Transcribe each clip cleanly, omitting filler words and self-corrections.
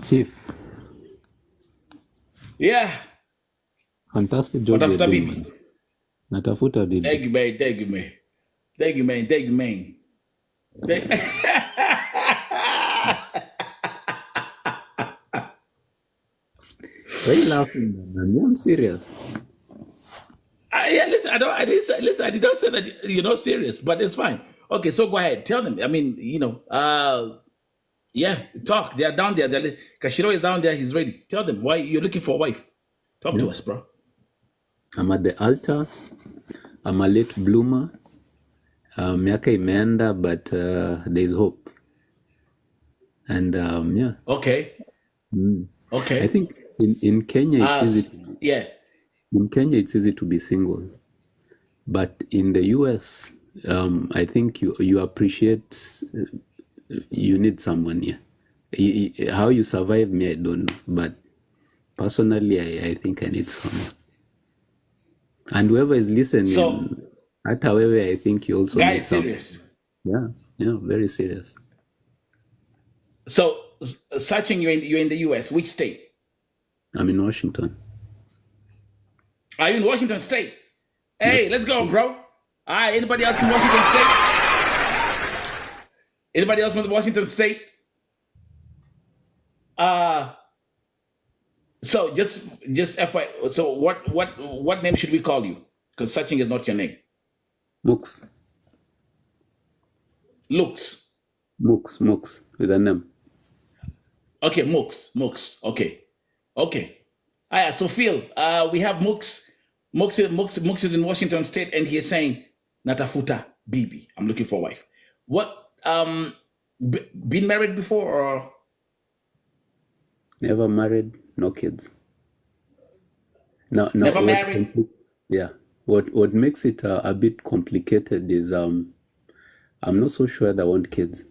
Chief, Yeah. fantastic job you're Watafuta doing, bibi. man. Natafuta Thank bibi. you, man. Thank you, man. Thank you, man. Thank you, man. Thank- Why are you laughing, man? I'm serious. Yeah, listen, I did not say that you're not serious, but it's fine. Okay, so go ahead. Tell them. I mean, yeah, talk. They are down there. Kashiro is down there. He's ready. Tell them why you're looking for a wife. Talk Yeah. to us, bro. I'm at the altar. I'm a late bloomer. Miaka imeenda, but there's hope. And yeah, Okay. I Okay. think in Kenya Yeah. it's easy to be single, but in the US, I think you appreciate you need someone here. How you survive me, I don't know, but personally, I think I need someone. And whoever is listening, So, however, I think you also guy need is someone. serious. Yeah, very serious. So, searching you're in the U.S. Which state? I'm in Washington. Are you in Washington State? Hey, let's go, bro. All right. Anybody else in Washington State? Anybody else from Washington State? So just FY. So what name should we call you? Because searching is not your name. Mooks Looks. with an M. Okay, Mooks. Okay. All right. So Phil, we have Mooks. Mooks is in Washington State, and he is saying natafuta bibi. I'm looking for a wife. What? Been married before or? Never married, no kids. No. Never married? Yeah. What makes it a bit complicated is I'm not so sure that I want kids.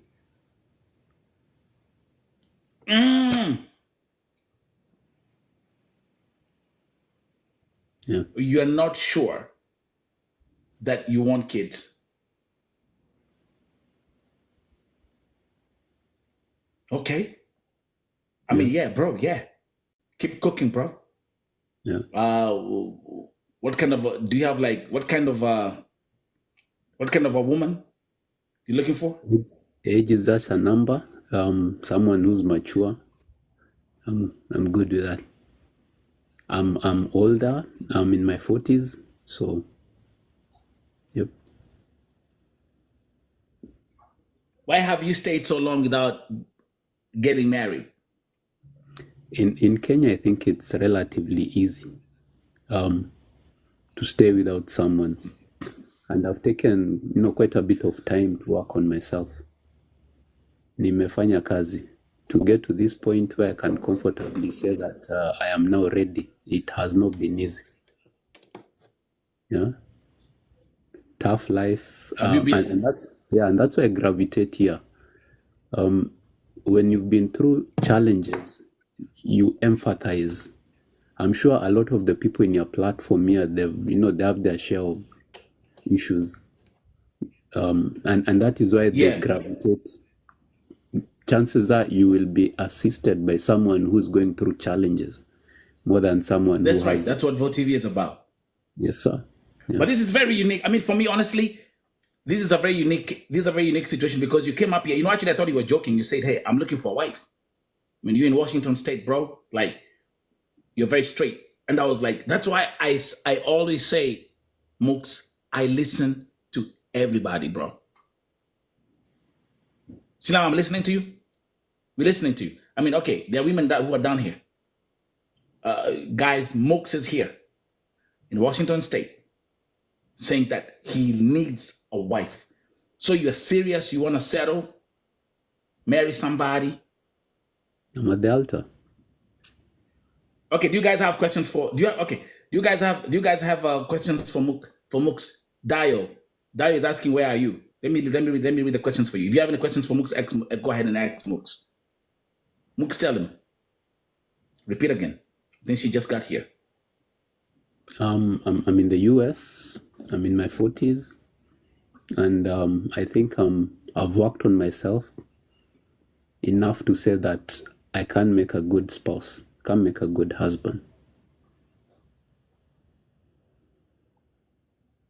Yeah. You're not sure that you want kids. Okay. I mean, yeah, bro. Yeah. Keep cooking, bro. Yeah. What kind of do you have? Like, what kind of a woman you looking for? Age is just a number. Someone who's mature. I'm good with that. I'm older. I'm in my 40s, so yep. Why have you stayed so long without getting married? In Kenya, I think it's relatively easy to stay without someone, and I've taken quite a bit of time to work on myself. Nimefanya kazi to get to this point where I can comfortably say that I am now ready. It has not been easy. Yeah, tough life, and that's why I gravitate here. When you've been through challenges, you empathize. I'm sure a lot of the people in your platform here, they have their share of issues, and that is why they gravitate. Chances are you will be assisted by someone who's going through challenges more than someone That's who right. has. That's what Vote TV is about. Yes, sir. Yeah. But this is very unique. I mean, for me, honestly, this is a very unique situation because you came up here. Actually, I thought you were joking. You said, "Hey, I'm looking for a wife." I mean, you're in Washington State, bro. Like, you're very straight. And I was like, that's why I always say, Mooks, I listen to everybody, bro. See, now I'm listening to you. We're listening to you. I mean, okay, there are women who are down here. Guys, Mooks is here in Washington State saying that he needs a wife. So you're serious? You want to settle? Marry somebody? I'm at the altar. Okay, do you guys have questions for? Do you guys have questions for Mooks? Dio is asking, where are you? Let me read the questions for you. If you have any questions for Mooks, go ahead and ask Mooks. Mooks, tell him. Repeat again. Then she just got here. I'm in the US. I'm in my 40s, and I think I've worked on myself. enough to say that I can't make a good spouse, can't make a good husband.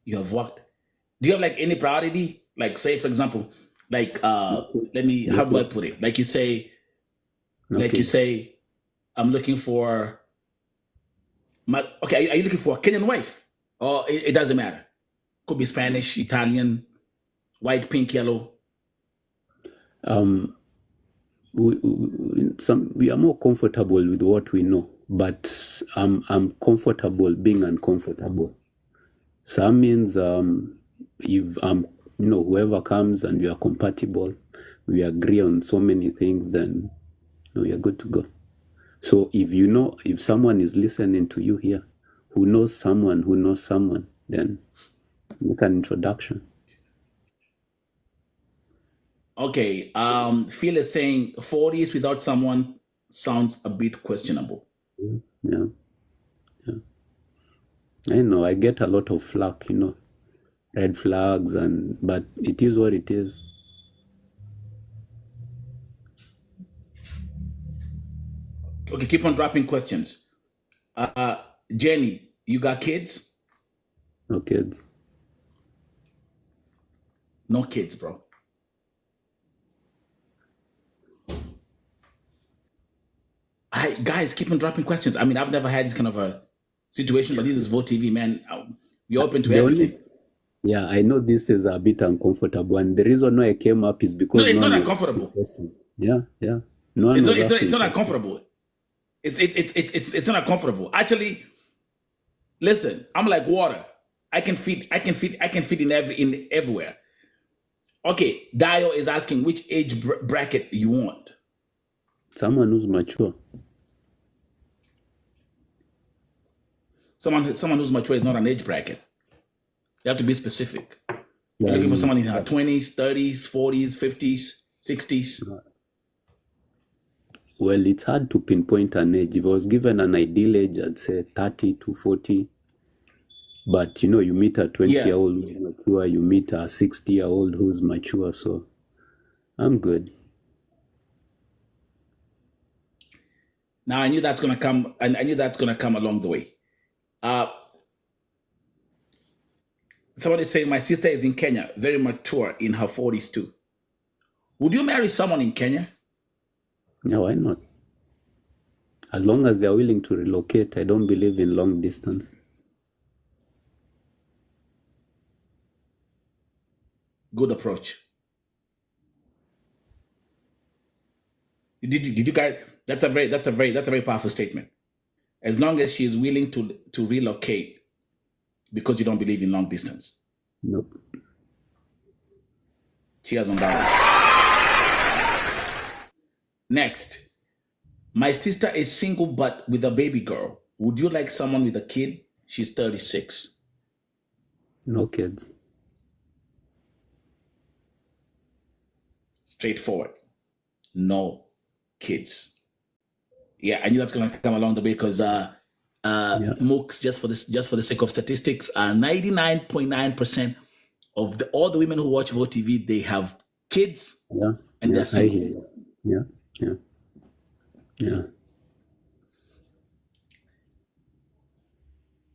You have worked. Do you have like any priority? Like, say, for example, like let me, No how do I kids. put it? Like you say, No like you kids. say, I'm looking for okay, are you looking for a Kenyan wife? Or it doesn't matter. Could be Spanish, Italian, white, pink, yellow. We are more comfortable with what we know, but I'm comfortable being uncomfortable. So that means if whoever comes and we are compatible, we agree on so many things, then we are good to go. So if someone is listening to you here who knows someone, then make an introduction. Okay, Phil is saying 40s without someone sounds a bit questionable. Yeah. I know I get a lot of flack, red flags, but it is what it is. Okay, keep on dropping questions. Jenny, you got kids? No kids. No kids, bro. Guys, keep on dropping questions. I mean, I've never had this kind of a situation, but this is Vote TV, man. We're open to everything. Yeah, I know this is a bit uncomfortable, and the reason why I came up is because no, it's not uncomfortable. Yeah. No one it's not uncomfortable. It's not uncomfortable. Actually, listen, I'm like water. I can fit in everywhere. Okay, Dio is asking which age bracket you want. Someone who's mature. Someone who's mature is not an age bracket. You have to be specific. You're looking for someone in her 20s, 30s, 40s, 50s, 60s. Well, it's hard to pinpoint an age. If I was given an ideal age, I'd say 30 to 40. But, you meet a 20-year-old who's mature, you meet a 60-year-old who's mature, so I'm good. Now, I knew that's going to come, and I knew that's going to come along the way. Somebody saying my sister is in Kenya, very mature, in her 40s too. Would you marry someone in Kenya? No, why not? As long as they're willing to relocate, I don't believe in long distance. Good approach. Did you guys? That's a very powerful statement. As long as she is willing to relocate, because you don't believe in long distance. Nope. Cheers on that. Next, my sister is single but with a baby girl. Would you like someone with a kid? She's 36. No kids. Straightforward. No kids. Yeah, I knew that's gonna come along the way because MOOCs, just for the sake of statistics, 99.9% of all the women who watch Vote TV, they have kids. Yeah. And they're single. I hear you. Yeah.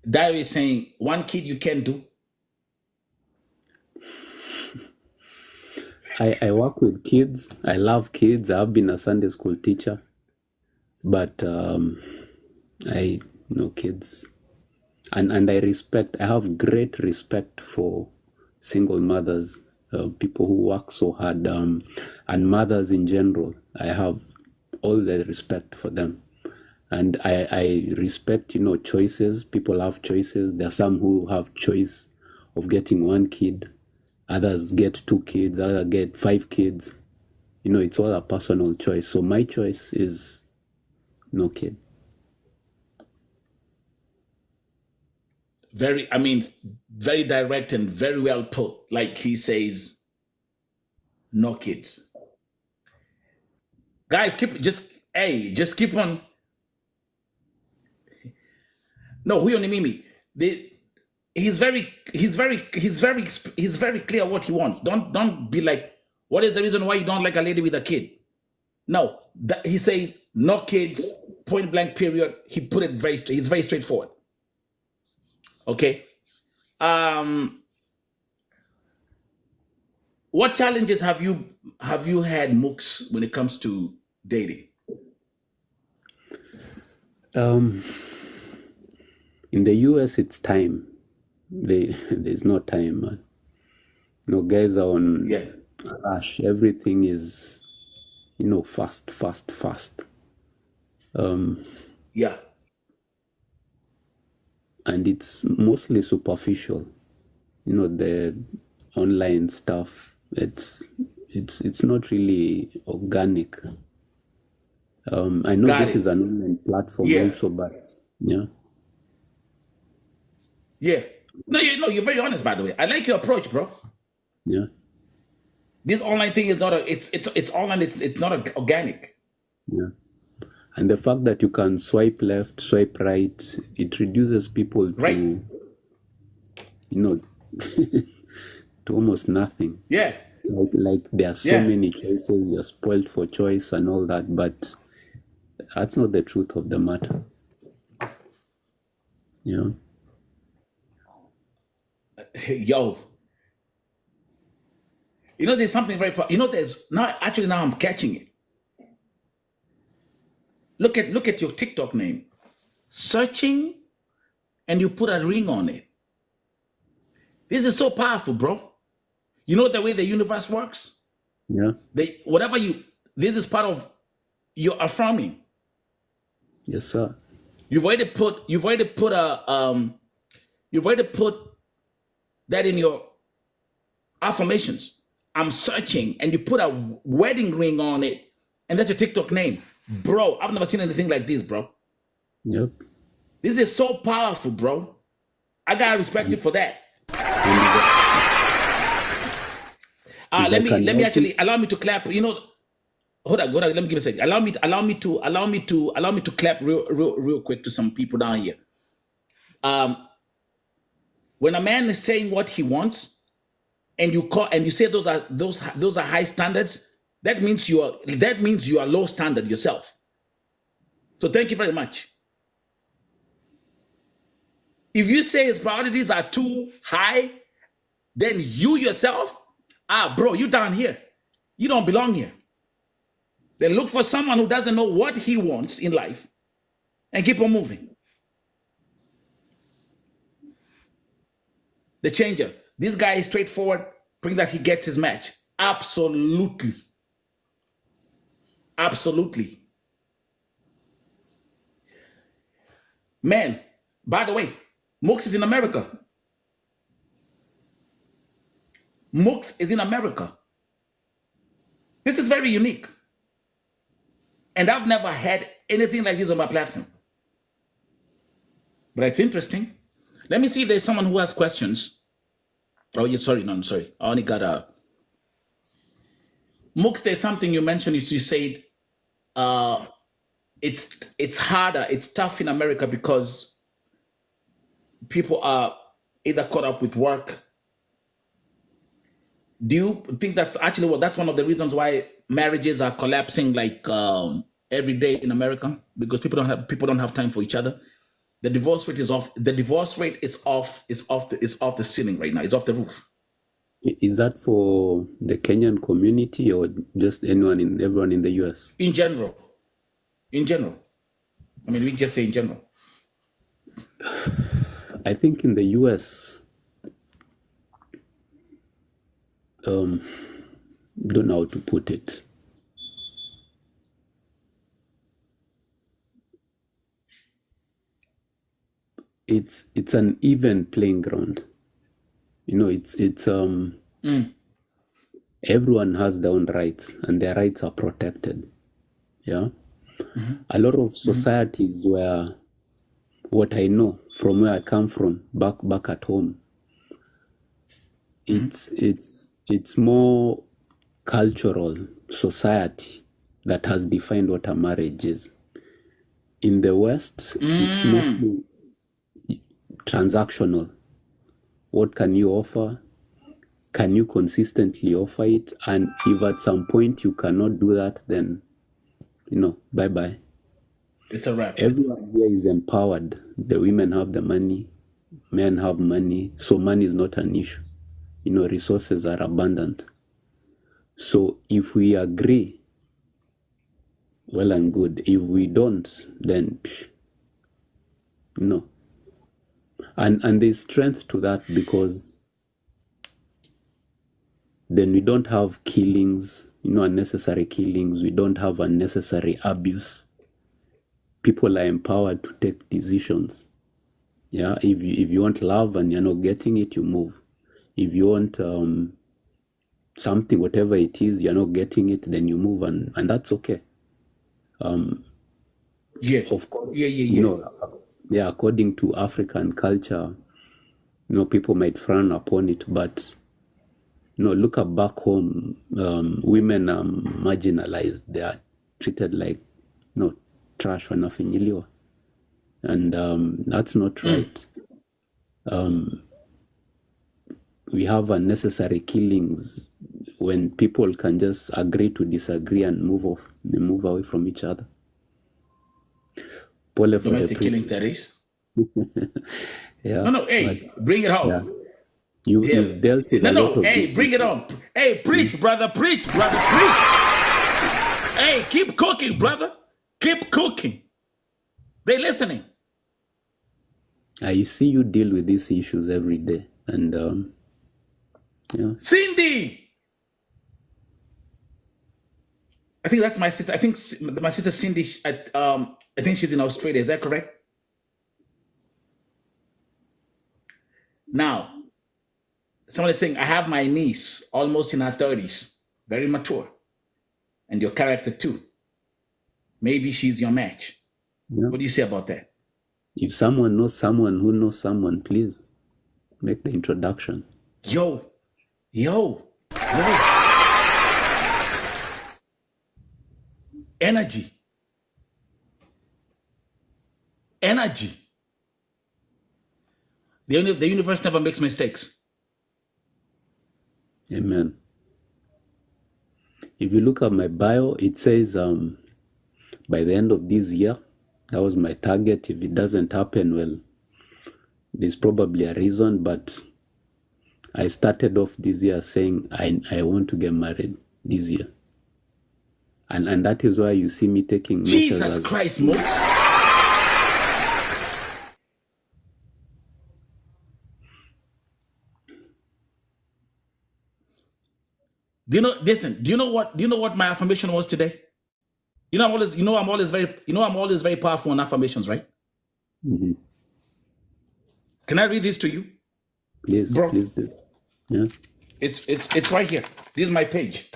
Diary is saying one kid you can do. I work with kids. I love kids. I've been a Sunday school teacher, but I know kids, and I have great respect for single mothers, people who work so hard, and mothers in general. I have all the respect for them, and I respect choices. People have choices. There are some who have choice of getting one kid. Others get 2 kids, others get 5 kids. It's all a personal choice. So my choice is no kid. Very direct and very well put. Like he says, no kids. Guys, just keep on. No, huyo ni mimi. He's very clear what he wants. Don't be like, what is the reason why you don't like a lady with a kid? No, he says no kids, point blank period. He put it very straight. He's very straightforward. Okay. What challenges have you had, Mooks, when it comes to dating? In the US, it's time. There's no time, man. No, guys are on rush. Everything is, fast. Yeah. And it's mostly superficial. The online stuff. It's not really organic. I know this is an online platform also, but yeah. Yeah. No, you're very honest, by the way. I like your approach, bro. Yeah. This online thing is not it's online, it's not organic. Yeah. And the fact that you can swipe left, swipe right, it reduces people to to almost nothing. Yeah. Like there are so many choices, you're spoiled for choice and all that, but that's not the truth of the matter. Yeah. Yo. There's something very there's now I'm catching it. Look at your TikTok name. Searching, and you put a ring on it. This is so powerful, bro. You know the way the universe works? Yeah. This is part of your affirming. Yes, sir. You've already put that in your affirmations. I'm searching, and you put a wedding ring on it, and that's your TikTok name. Bro, I've never seen anything like this, bro. Yep. This is so powerful, bro. I gotta respect you for that. Let me actually allow me to clap. Hold on. Let me give a second. Allow me to clap real quick to some people down here. When a man is saying what he wants, and you say those are high standards, that means you are low standard yourself. So thank you very much. If you say his priorities are too high, then you yourself, bro, you down here. You don't belong here. Then look for someone who doesn't know what he wants in life and keep on moving. The changer. This guy is straightforward, bring that he gets his match. Absolutely. Absolutely. Man, by the way, Mooks is in America. Mooks is in America. This is very unique. And I've never had anything like this on my platform. But it's interesting. Let me see if there's someone who has questions. Oh, I'm sorry. I only got a... Mooks, there's something you mentioned. You said it's harder, it's tough in America because people are either caught up with work. Do you think that's actually that's one of the reasons why marriages are collapsing like every day in America? Because people don't have time for each other. The divorce rate is off. The divorce rate is off the ceiling right now. It's off the roof. Is that for the Kenyan community or just everyone in the US? In general. I mean, we just say in general. I think in the US, don't know how to put it. It's an even playing ground. Everyone has their own rights and their rights are protected. Yeah. Mm-hmm. A lot of societies where what I know from where I come from back at home, it's more cultural society that has defined what a marriage is. In the West, it's mostly transactional. What can you offer? Can you consistently offer it? And if at some point you cannot do that, then bye-bye. It's a wrap. Everyone here is empowered. The women have the money, men have money, so money is not an issue. Resources are abundant. So if we agree, well and good. If we don't, then no. And there's strength to that, because then we don't have killings, unnecessary killings. We don't have unnecessary abuse. People are empowered to take decisions. Yeah, if you want love and you're not getting it, you move. If you want something, whatever it is, you're not getting it, then you move, and that's okay. Yeah. Of course, Yeah. according to African culture, people might frown upon it, but look up back home, women are marginalized. They are treated like trash, wanafinyiliwa, and that's not right. We have unnecessary killings when people can just agree to disagree and move away from each other. Pole for the Domestic killings, that is. Yeah. No, hey, bring it home. Yeah. You've dealt with a lot of hey, these bring it issues. on. Hey, preach, brother, preach, brother, preach. Hey, keep cooking, brother. Keep cooking. They listening. You see, you deal with these issues every day, and yeah. Cindy. I think that's my sister. I think my sister Cindy. I think she's in Australia. Is that correct? Now, someone is saying, I have my niece, almost in her 30s, very mature, and your character too. Maybe she's your match. Yeah. What do you say about that? If someone knows someone who knows someone, please make the introduction. Yo. Energy. The universe never makes mistakes. Amen. If you look at my bio, it says by the end of this year, that was my target. If it doesn't happen, well, there's probably a reason, but I started off this year saying I want to get married this year. And that is why you see me taking measures. Jesus Christ, Moses. Do you know what my affirmation was today? I'm always very powerful on affirmations, right? Mm-hmm. Can I read this to you? Please, bro? Please do. Yeah. It's right here. This is my page.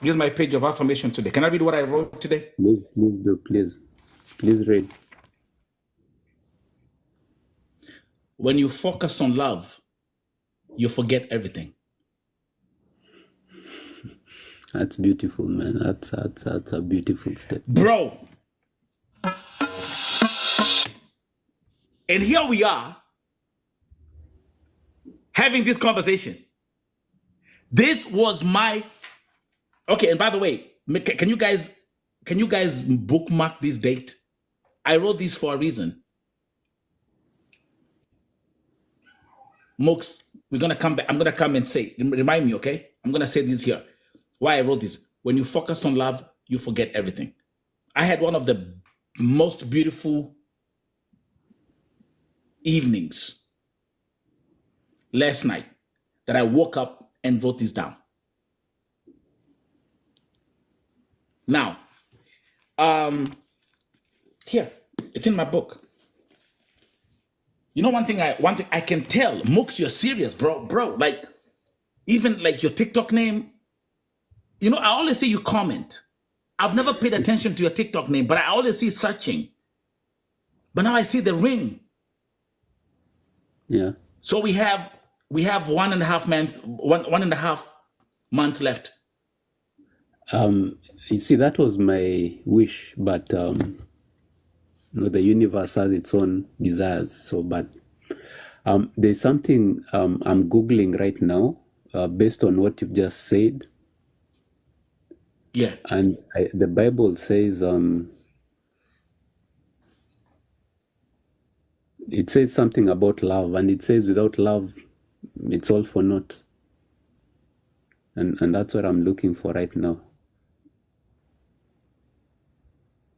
This is my page of affirmation today. Can I read what I wrote today? Please do. Please read. When you focus on love, you forget everything. That's beautiful, man. That's a beautiful step, bro. And here we are having this conversation. This was my okay. And by the way, can you guys bookmark this date? I wrote this for a reason. Mooks, we're gonna come back. I'm gonna come and say, remind me, okay? I'm gonna say this here. Why I wrote this. When you focus on love, you forget everything. I had one of the most beautiful evenings last night that I woke up and wrote this down. Now, here, it's in my book. You know, one thing I can tell, Mooks, you're serious, bro. Like, even like your TikTok name, I always see you comment. I've never paid attention to your TikTok name, but I always see searching. But now I see the ring. Yeah. So we have 1.5 months left. You see, that was my wish, but the universe has its own desires. So, but there's something I'm Googling right now, based on what you've just said. Yeah. And the Bible says, it says something about love, and it says without love, it's all for naught. And that's what I'm looking for right now.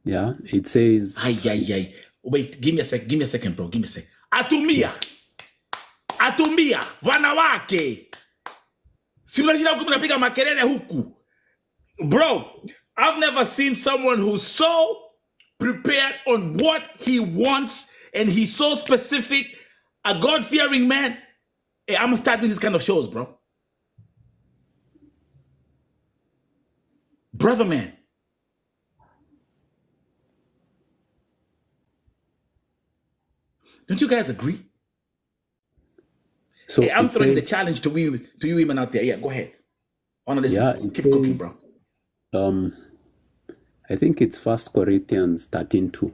Yeah, it says, Ay. Wait, give me a second, bro. Give me a second. Atumia, wanawake. Si mnashinda huku mnapiga makelele huku. Bro, I've never seen someone who's so prepared on what he wants and he's so specific, a God-fearing man. Hey, I'm gonna start doing this kind of shows, bro. Brother man. Don't you guys agree? so Hey, I'm it throwing the says, challenge to you women out there. Yeah, go ahead. I wanna listen. yeah, it Keep cooking, bro. says, I think it's 1 Corinthians 13:2.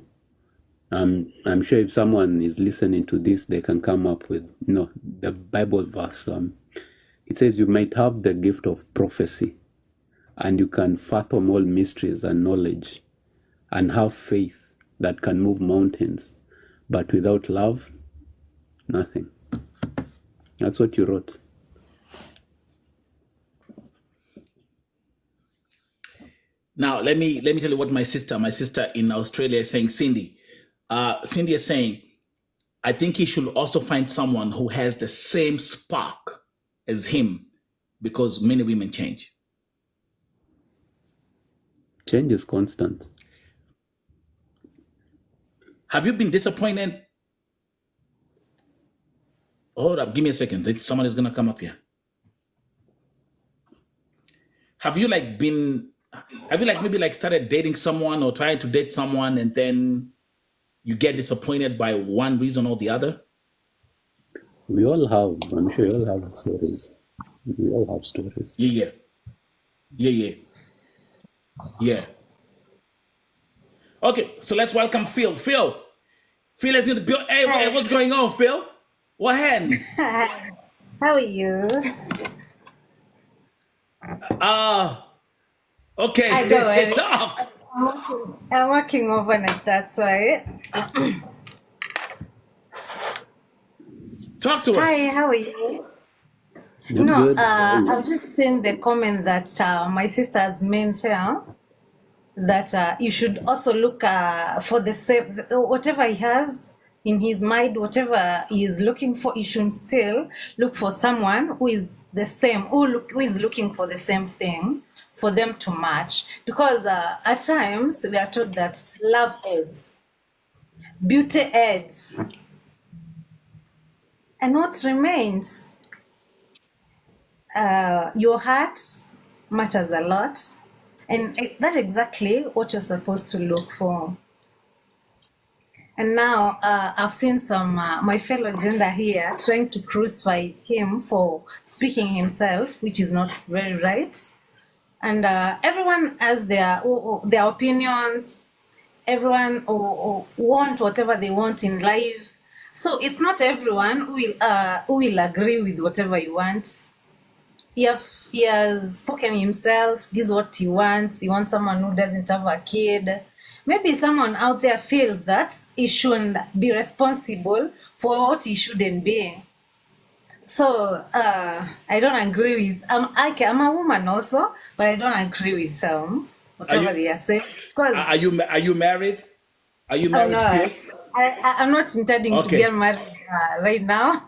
I'm sure if someone is listening to this, they can come up with the Bible verse. It says you might have the gift of prophecy, and you can fathom all mysteries and knowledge, and have faith that can move mountains, but without love, nothing. That's what you wrote. Now let me tell you what my sister in Australia is saying, Cindy. Cindy is saying, I think he should also find someone who has the same spark as him, because many women change. Change is constant. Have you been disappointed? Hold up, give me a second. Someone is gonna come up here. Have you maybe started dating someone or trying to date someone and then you get disappointed by one reason or the other? We all have, I'm sure you all have stories. We all have stories. Yeah. Okay, so let's welcome Phil. Phil is in the building. Hey, what's going on, Phil? What happened? How are you? Okay. I don't worry. Talk. I'm working overnight, that's why. Talk to us. Hi, how are you? I'm good. I've just seen the comment that my sister has made there, that you should also look for the same, whatever he has in his mind, whatever he is looking for, he should still look for someone who is the same, who is looking for the same thing, for them to match. Because at times we are told that love aids, beauty aids, and what remains? Your heart matters a lot, and that's exactly what you're supposed to look for. And now I've seen some my fellow gender here trying to crucify him for speaking himself, which is not very right. And everyone has their opinions. Everyone want whatever they want in life. So it's not everyone who will agree with whatever you want. He has spoken himself. This is what he wants. He wants someone who doesn't have a kid. Maybe someone out there feels that he shouldn't be responsible for what he shouldn't be. So I don't agree with. I'm a woman also, but I don't agree with whatever they are saying. Because Are you married? Are you married? Phil? I'm not intending to get married right now,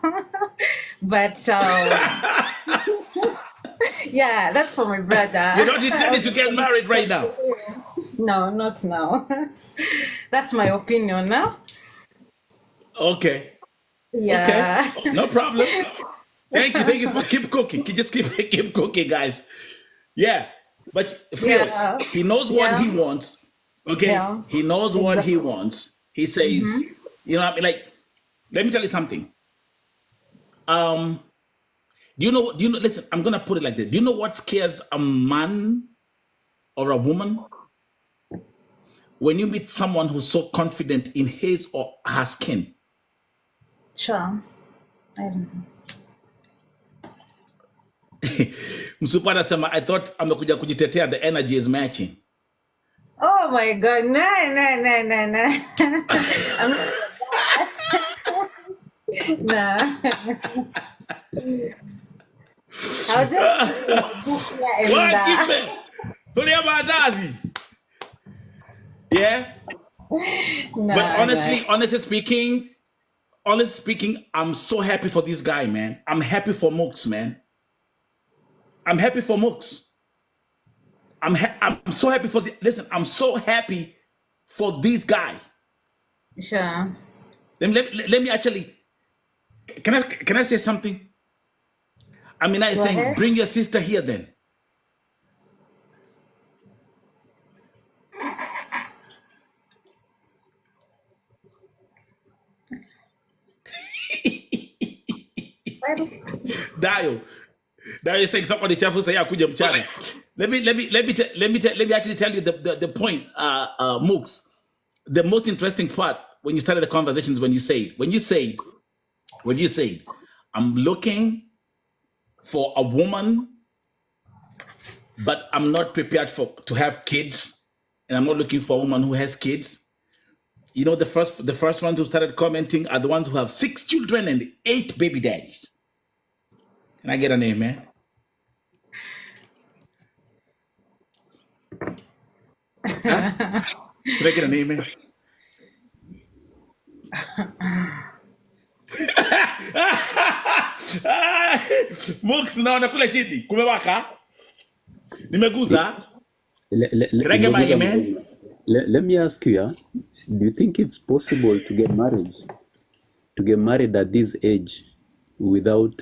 but yeah, that's for my brother. You're not intending to get married right now? No, not now. That's my opinion now. Okay. Yeah. Okay. No problem. Thank you for keep cooking. Just keep cooking, guys. Yeah. But Phil, he knows what he wants. Okay. Yeah. He knows what he wants. He says, you know, like, let me tell you something. Do you know, listen, I'm gonna put it like this. Do you know what scares a man or a woman? When you meet someone who's so confident in his or her skin. Sure. I don't know. Msupa anasema, I thought amekuja kujitetea, the energy is matching. Oh my God, no. I'm not that. No. I'll just What? Keep it. Tulia baadazi. Yeah. no, But honestly speaking, I'm so happy for this guy, man. I'm happy for Mooks, man. I'm happy for Mooks. I'm so happy for listen. I'm so happy for this guy. Sure. Let me actually. Can I say something? I mean, I Go saying, ahead. bring your sister here then. Dio is saying somebody chafu say akuja mchana. Let me actually tell you the point, Mooks. The most interesting part when you started the conversations when you said, I'm looking for a woman, but I'm not prepared to have kids, and I'm not looking for a woman who has kids. You know, the first ones who started commenting are the ones who have 6 children and 8 baby daddies. Can I get a name, man? Huh? Can I get a name, man? Mooks, naona kule chini kumewaka, nimeguza. Can I get my email? Let me ask you, do you think it's possible to get married at this age without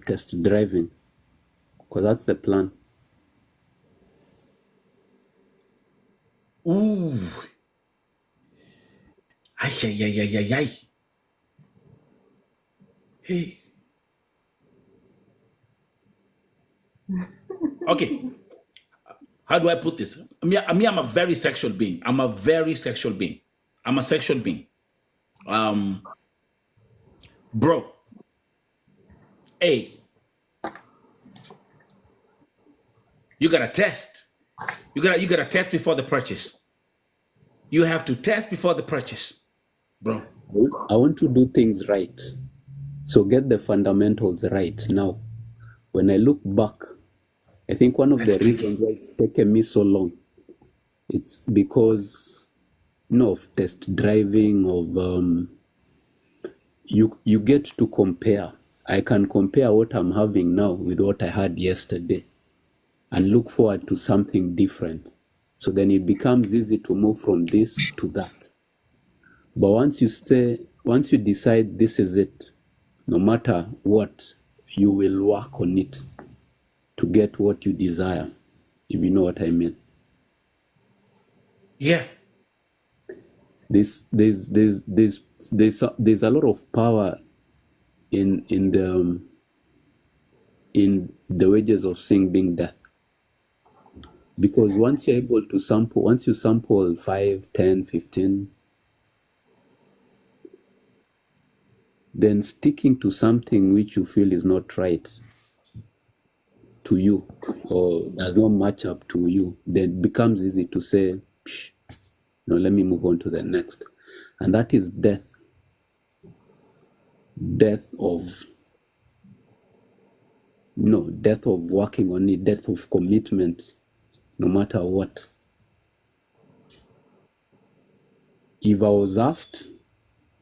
test driving? Because that's the plan. Ooh. Ay. Hey. Okay. How do I put this? I'm a very sexual being. I'm a sexual being. Bro. Hey. You gotta test. You gotta test before the purchase. You have to test before the purchase, bro. I want to do things right. So get the fundamentals right. Now, when I look back, I think one of the reasons why it's taken me so long, it's because, of test driving, of you get to compare. I can compare what I'm having now with what I had yesterday and look forward to something different. So then it becomes easy to move from this to that. But once you decide this is it, no matter what, you will work on it to get what you desire, if you know what I mean. Yeah. There's a lot of power in the wages of sin being death. Because once you're able to sample 5, 10, 15, then sticking to something which you feel is not right to you or does not match up to you, then it becomes easy to say, no, let me move on to the next. And that is death. Death of working on it, death of commitment, no matter what. If I was asked,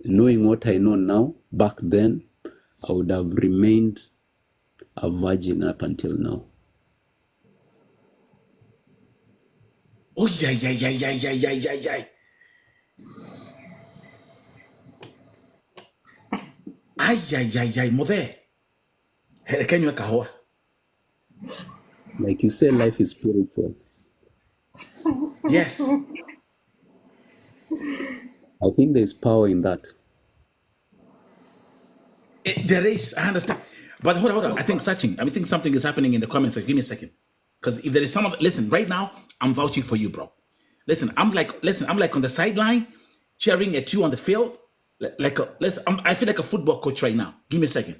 knowing what I know now, back then, I would have remained a virgin up until now. Oh, yeah. Ay, mother. Can you kahoa? Like you say, life is spiritual. Yes. I think there's power in that. There is, I understand. But hold on. I think something is happening in the comments. Give me a second. Because if there is someone, listen, right now, I'm vouching for you, bro. Listen, I'm like on the sideline, cheering at you on the field. I feel like a football coach right now. Give me a second.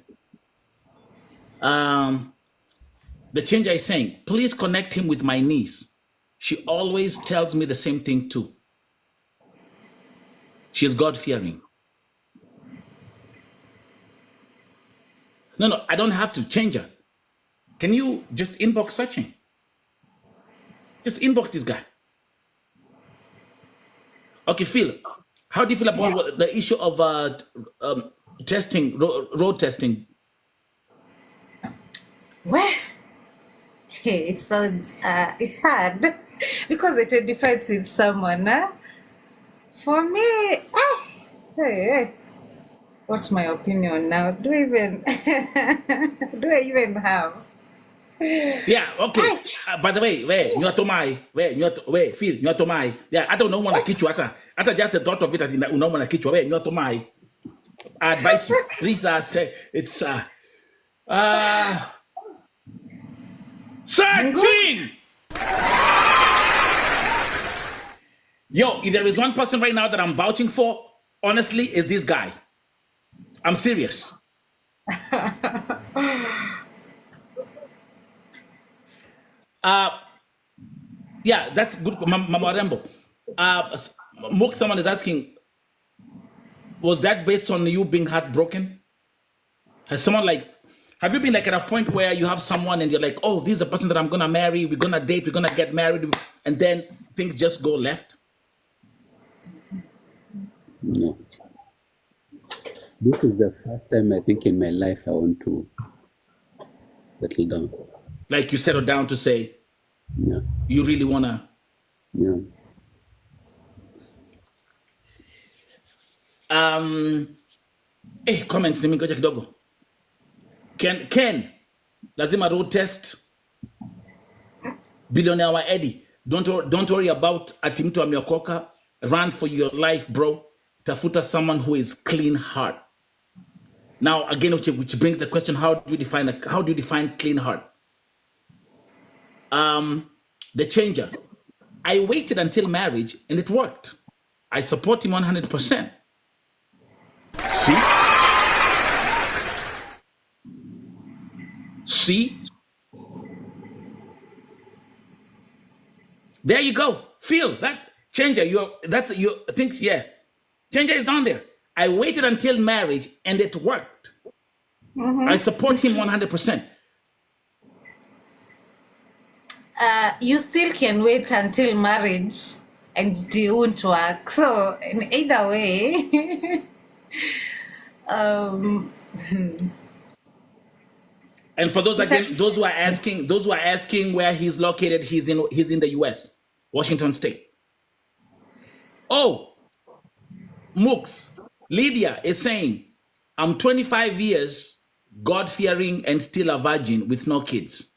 The changer is saying, please connect him with my niece. She always tells me the same thing too. She is God-fearing. No, I don't have to change her. Can you just inbox searching? Just inbox this guy. Okay, Phil, how do you feel about the issue of testing, road testing? Well, it sounds it's hard because it depends with someone. For me, what's my opinion now? Do I even have? Yeah, okay. By the way, Phil, yeah, I don't know when I kill you. After just the thought of it, I don't know when I kill you. I advise you, please it's searching. Yo, if there is one person right now that I'm vouching for, honestly, is this guy. I'm serious. Yeah, that's good. Mama Rembo. Mook, someone is asking, was that based on you being heartbroken? Have you been like at a point where you have someone and you're like, oh, this is a person that I'm gonna marry, we're gonna date, we're gonna get married, and then things just go left? No. This is the first time I think in my life I want to settle down. Like you settle down to say, Yeah. you really wanna. Yeah. Comments, let me go check dogo. Ken, lazima road test. Billionaire wa Eddie. Don't worry about ati mtu ameokoka. Run for your life, bro. Tafuta someone who is clean heart. Now again, which brings the question: how do you define clean heart? The changer. I waited until marriage and it worked. I support him 100%. See? There you go. Feel that changer. Changer is down there. I waited until marriage and it worked. I support him 100%. You still can wait until marriage and it won't work. So in either way, And for those who are asking where he's located, he's in the US, Washington State. Oh, Mooks, Lydia is saying, I'm 25 years, God-fearing and still a virgin with no kids.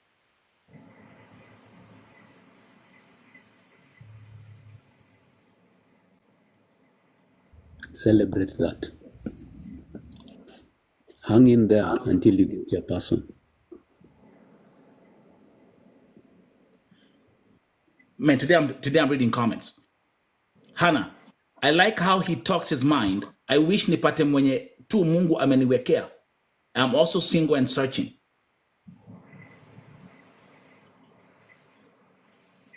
Celebrate that. Hang in there until you get your person. Man, today I'm reading comments. Hannah, I like how he talks his mind. I wish nipate mwenye tu Mungu ameniwekea. I'm also single and searching.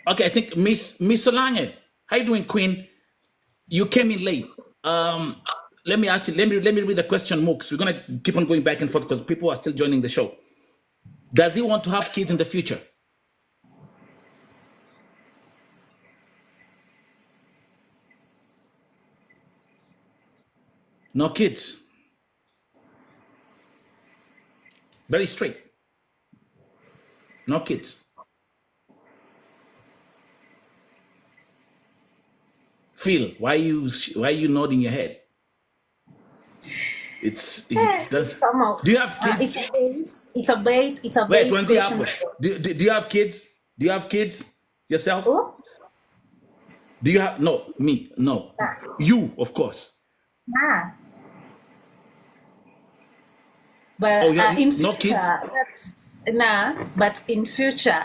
Okay, I think Miss Solange. How you doing, Queen? You came in late. Let me read the question, Mooks. We're gonna keep on going back and forth because people are still joining the show. Does he want to have kids in the future? No kids. Very straight. No kids. Phil, why are you nodding your head? it's somehow. Do you have kids? It's a bait. Wait, when they happen. Do you have kids? Do you have kids yourself? Who? Do you have no me? No. Nah. You, of course. Nah. But Oh, yeah, in no future, kids? but in future,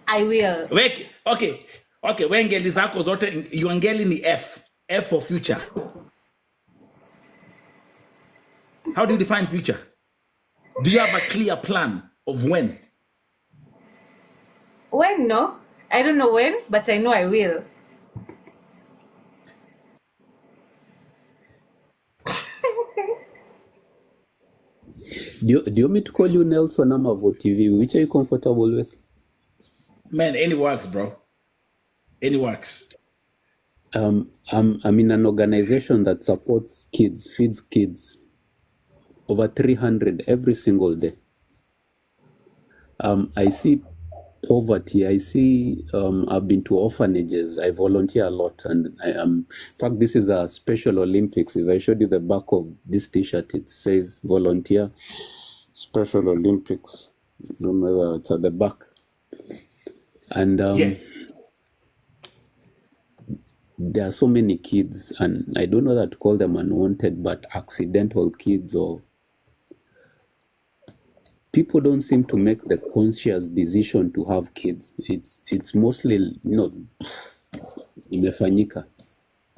I will. Wait, okay. When ngeli zako zote yuangeli ni F for future. How do you define future? Do you have a clear plan of when? When? No, I don't know when, but I know I will. Do you want me to call you Nelson Amavo TV? Which are you comfortable with? Man, any works, bro. Any works. I'm in an organization that supports kids, feeds kids, over 300 every single day. I see poverty. I see. I've been to orphanages. I volunteer a lot, and in fact, this is a Special Olympics. If I showed you the back of this T-shirt, it says volunteer Special Olympics. I don't know whether it's at the back. And Yeah. there are so many kids, and I don't know that to call them unwanted, but accidental kids, or people don't seem to make the conscious decision to have kids. It's mostly, imefanyika,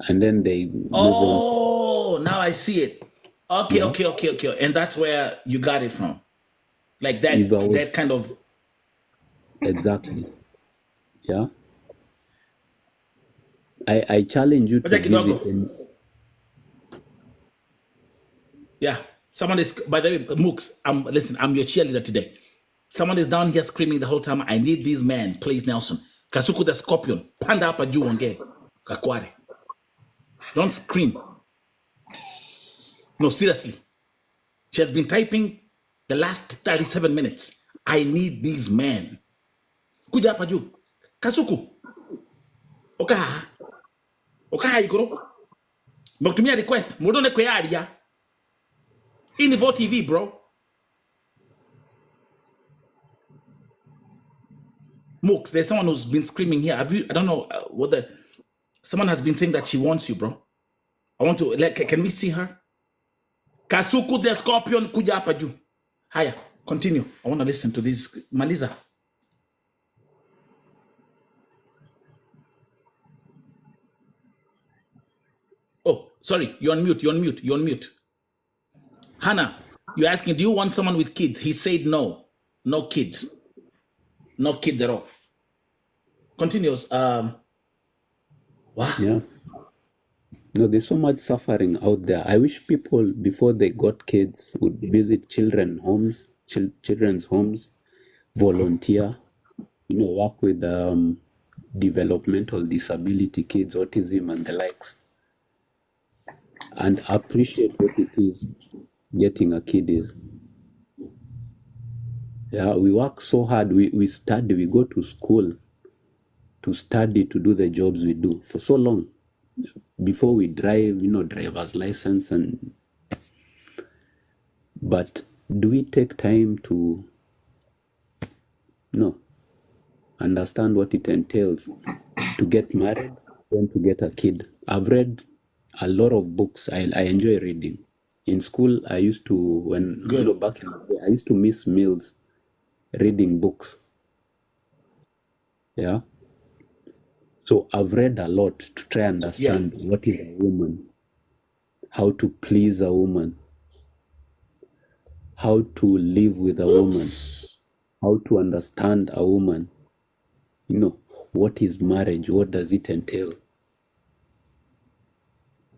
and then they move on. Oh, now I see it. Okay, okay. And that's where you got it from. Like that, If I was- that kind of. Exactly. Yeah. I challenge you to Okay, Kidogo. visit. Yeah. Someone is, by the way, Mooks, listen, I'm your cheerleader today. Someone is down here screaming the whole time, I need these men, please, Nelson. Kasuku the Scorpion, Panda apa juu onge, Kakware. Don't scream. No, seriously. She has been typing the last 37 minutes. I need these men. Kuja hapa juu. Kasuku. Okaha. Okaha ikoro. Mkutumia request. Mudone kwe area. In the Vote TV, bro. Mooks, there's someone who's been screaming here. Have you? I don't know whether someone has been saying that she wants you, bro. I want to. Can we see her? Kasuku the Scorpion kuja hapa juu. Haya, continue. I want to listen to this. Maliza. Oh, sorry. You're on mute. Hannah, you're asking, do you want someone with kids? He said no. No kids. No kids at all. Continues. Wow. Yeah. No, there's so much suffering out there. I wish people, before they got kids, would visit children's homes, volunteer, work with developmental disability kids, autism, and the likes, and appreciate what it is getting a kid is. Yeah, we work so hard. We study. We go to school to study, to do the jobs we do for so long before we drive, driver's license. But do we take time to understand what it entails to get married, then to get a kid? I've read a lot of books. I enjoy reading. In school, I used to, back in the day, I used to miss meals reading books. Yeah. So I've read a lot to try and understand what is a woman, how to please a woman, how to live with a woman, how to understand a woman. What is marriage? What does it entail?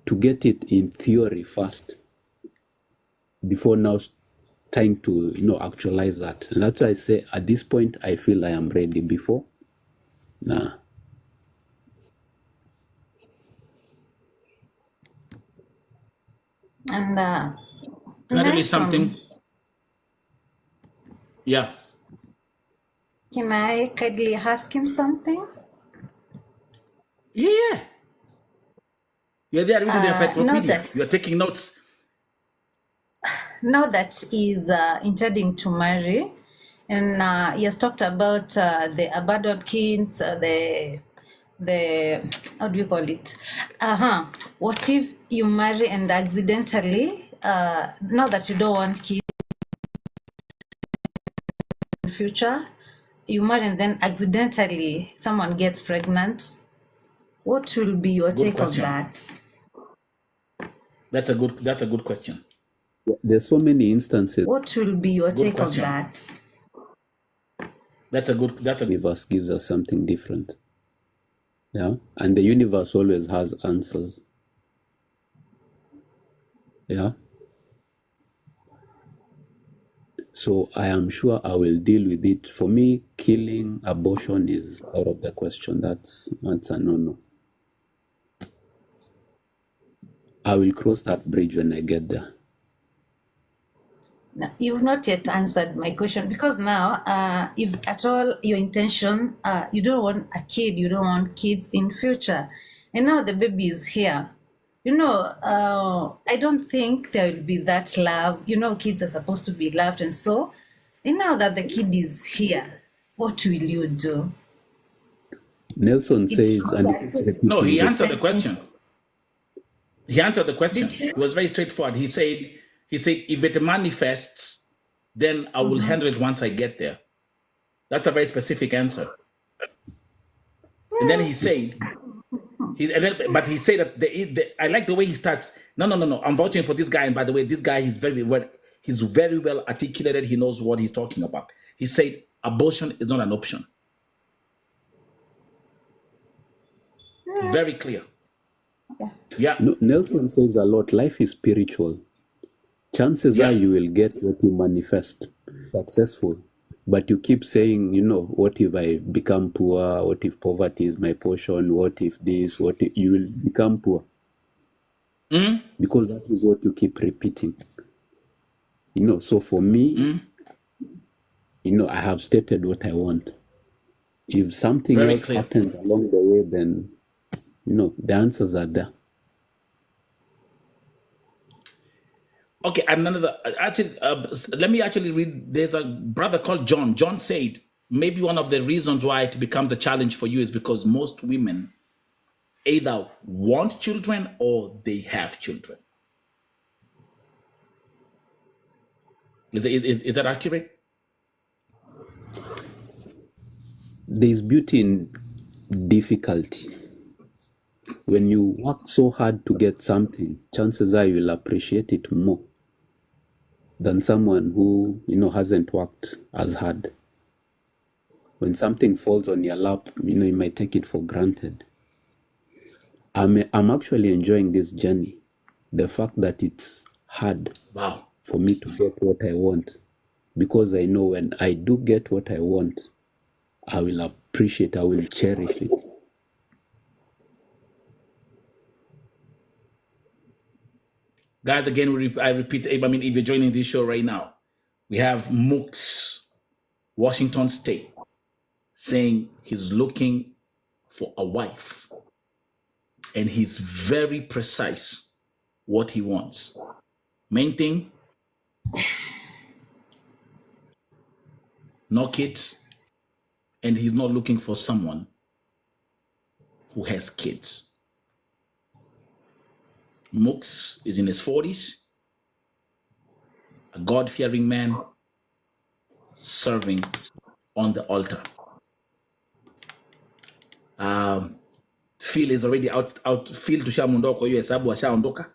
To get it in theory first, before now trying to, actualize that. And that's why I say at this point, I feel I am ready. Before, nah. And Can I tell you Nelson, something? Yeah. can I kindly ask him something? Yeah. You're there reading the Now encyclopedia. that You're taking notes. now that he's intending to marry, and he has talked about the abandoned kids, the how do you call it? What if you marry and accidentally, now that you don't want kids in the future, you marry and then accidentally someone gets pregnant? What will be your Good take on question. that? That's a good question. There's so many instances. What will be your Good take on question. that? That's a good. That's a universe gives us something different. Yeah. And the universe always has answers. Yeah. So I am sure I will deal with it. For me, killing abortion is out of the question. That's a no-no. I will cross that bridge when I get there. Now, you've not yet answered my question, because now, if at all your intention, you don't want a kid, you don't want kids in future, and now the baby is here. I don't think there will be that love. Kids are supposed to be loved, and now that the kid is here, what will you do? Nelson It's says, not and that it's no. repeating He this. answered the question. He answered the question. Did he? It was very straightforward. He said, if it manifests, then I will handle it once I get there. That's a very specific answer. And then he said, but he said that I like the way he starts. No. I'm vouching for this guy. And by the way, this guy is very well articulated. He knows what he's talking about. He said, abortion is not an option. Very clear. Yeah. Nelson says a lot, life is spiritual. Chances are you will get what you manifest, successful. But you keep saying, what if I become poor? What if poverty is my portion? What if this? What if you will become poor? Because that is what you keep repeating. So for me, I have stated what I want. If something Very else clear. happens along the way, then, the answers are there. Okay, another. Let me actually read. There's a brother called John. John said maybe one of the reasons why it becomes a challenge for you is because most women either want children or they have children. Is that accurate? There's beauty in difficulty. When you work so hard to get something, chances are you'll appreciate it more than someone who, hasn't worked as hard. When something falls on your lap, you might take it for granted. I'm actually enjoying this journey. The fact that it's hard for me to get what I want. Because I know when I do get what I want, I will appreciate, I will cherish it. Guys, again, I repeat, if you're joining this show right now, we have Mooks, Washington State, saying he's looking for a wife. And he's very precise what he wants. Main thing, no kids, and he's not looking for someone who has kids. Mooks is in his 40s, a God-fearing man serving on the altar. Phil is already out. Phil to Shamundoko, you hesabu ashaondoka.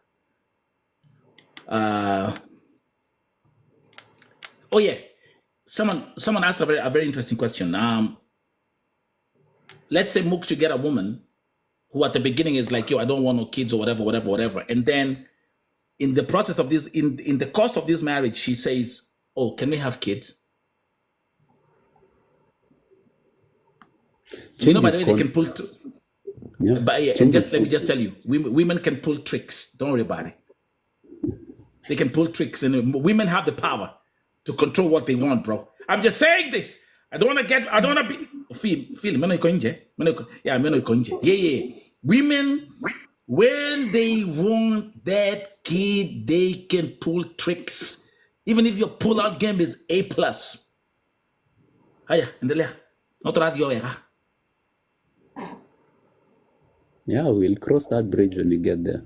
Oh yeah, someone asked a very interesting question. Let's say Mooks, you get a woman who at the beginning is like, yo, I don't want no kids or whatever. And then in the process of this, in the course of this marriage, she says, oh, can we have kids? By the way, they can pull... Yeah. But yeah, and let me just tell you, women can pull tricks. Don't worry about it. They can pull tricks, and women have the power to control what they want, bro. I'm just saying this. I don't want to be... Yeah. Women, when they want that kid, they can pull tricks. Even if your pull-out game is A+. Haya, endelea. Not radio, Yeah, we'll cross that bridge when we get there.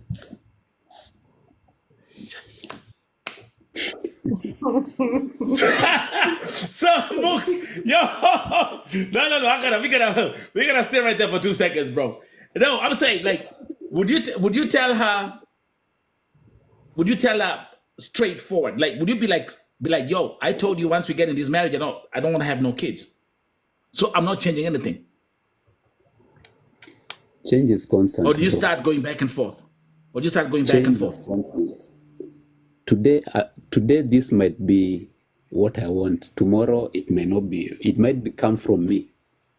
So, Mooks, yo, no, we gotta stay right there for 2 seconds, bro. No, I'm saying, like, would you tell her straightforward? Like, would you be like, yo, I told you once we get in this marriage, I don't want to have no kids. So I'm not changing anything. Change is constant. Or do you bro. start going back and forth? Or do you start going back and Change is forth? constant. Today this might be what I want. Tomorrow it may not be. It might come from me.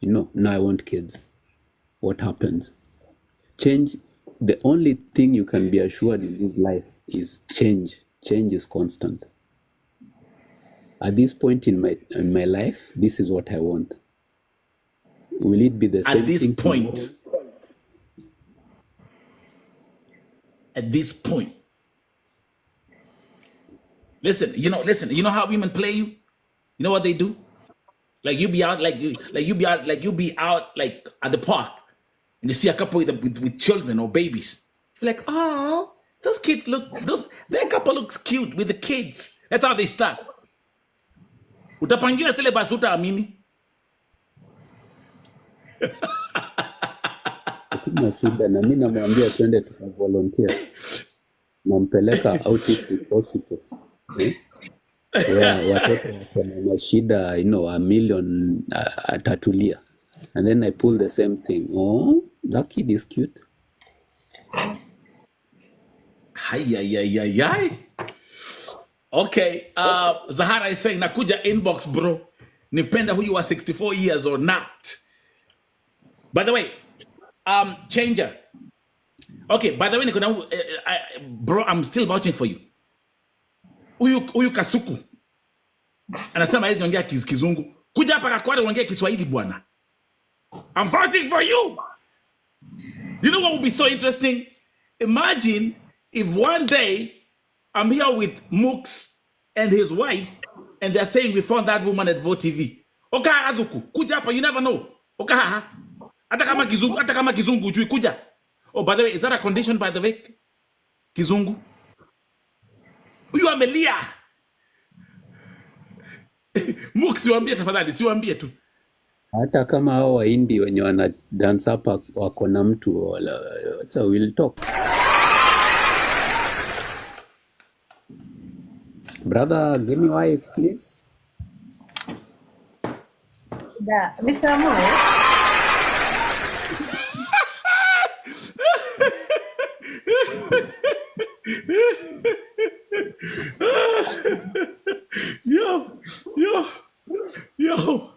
Now I want kids. What happens? Change. The only thing you can be assured in this life is change. Change is constant. At this point in my life, this is what I want. Will it be the same At this thing point, tomorrow? at this point. Listen, you know how women play you? You know what they do? Like you be out, like you be out like at the park, and you see a couple with children or babies. You're like, oh, those kids their couple looks cute with the kids. That's how they start. Utapangia sile basuta amini. Hakuna shida, na mimi namwambia twende tukavolunteer. Nampeleka autistic hospital. Where watoto wako na mashida, a million atatulia. And then I pull the same thing. Oh, that kid is cute. Hi. Okay, Zahara is saying nakuja inbox bro. Nipenda who you are 64 years or not. By the way, changer. Okay, by the way, bro, I'm still vouching for you. Huyu Kasuku anasema hizi ongea kizungu. Kuja hapa Kakware ongea Kiswahili bwana. I'm vouching for you. You know what would be so interesting? Imagine if one day I'm here with Mooks and his wife, and they're saying we found that woman at Vote TV. Oka Azuku, kuja hapa, you never know. Oka haha. Hata kama kizungu ujui kuja. Oh, by the way, is that a condition, by the way? Kizungu? Huyu amelia. Mooks, siwaambie tafadhali, siwaambie tu. Hata kama hao Wahindi wenye wana dance hapa wako na mtu, so we'll talk. Brother, give me wife, please. Mr. Moy. Yo.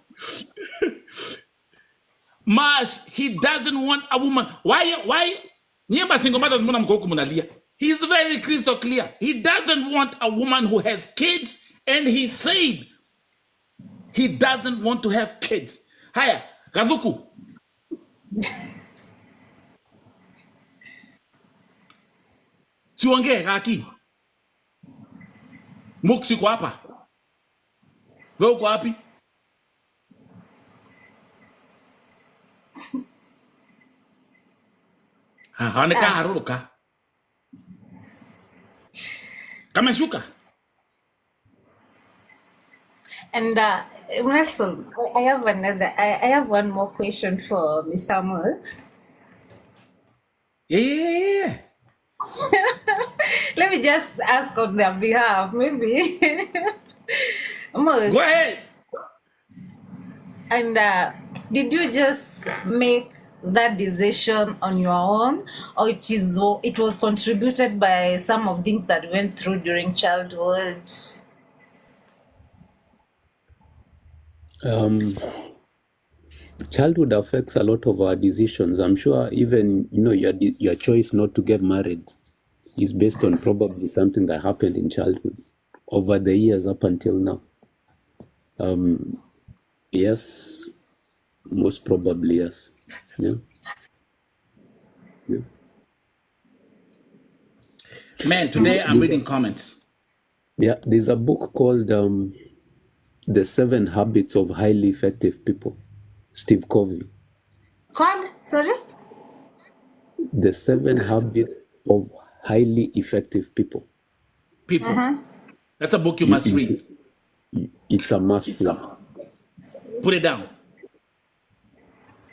Marsh, he doesn't want a woman. Why? Nyemba single mothers mbona mko huku mnalia? He's very crystal clear. He doesn't want a woman who has kids, and he said he doesn't want to have kids. Haya, Kazuku. Siongee kaki. Mooks yuko hapa. Wewe uko wapi? Haoneka haruruka. Kama shuka. And Nelson, I have one more question for Mr. Mooks. Yeah. Let me just ask on their behalf, maybe. Mooks, Go ahead. and did you just make that decision on your own, or it was contributed by some of things that went through during childhood? Childhood affects a lot of our decisions. I'm sure even your choice not to get married is based on probably something that happened in childhood over the years up until now. Yes, most probably yes. Yeah. Man, today I'm reading comments. Yeah, there's a book called The 7 Habits of Highly Effective People, Steve Covey. Called? Sorry? The 7 Habits of Highly Effective People. People. That's a book you must read. It's a must read. Put it down.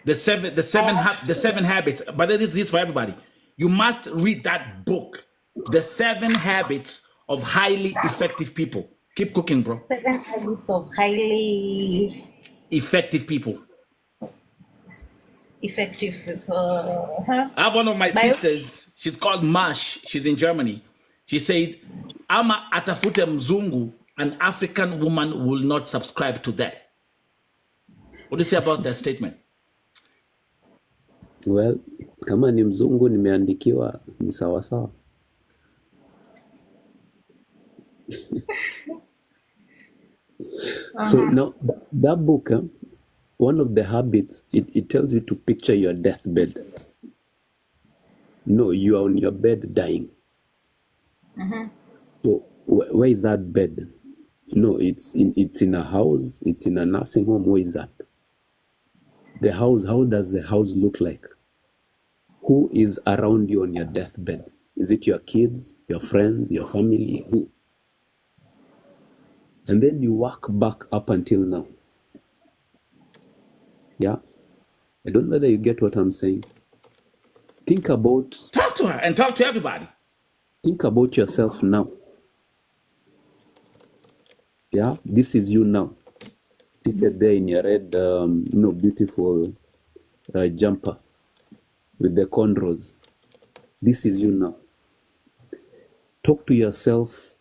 The seven habits. But this is for everybody. You must read that book. The 7 Habits of Highly Effective People. Keep cooking, bro. 7 habits of highly effective people. effective. I have one of my sisters. She's called Mash. She's in Germany. She said, "Ama atafute mzungu, an African woman will not subscribe to that." What do you say about that statement? Well, kama ni mzungu nimeandikiwa ni sawa sawa. So now that book, one of the habits, it tells you to picture your deathbed. No, you are on your bed dying. So where is that bed? No, it's in a house, it's in a nursing home. Where is that? The house, how does the house look like? Who is around you on your deathbed? Is it your kids, your friends, your family? Who? And then you work back up until now. Yeah? I don't know whether you get what I'm saying. Think about... Talk to her and talk to everybody. Think about yourself now. Yeah? This is you now. Seated there in your red, beautiful jumper with the cornrows. This is you now. Talk to yourself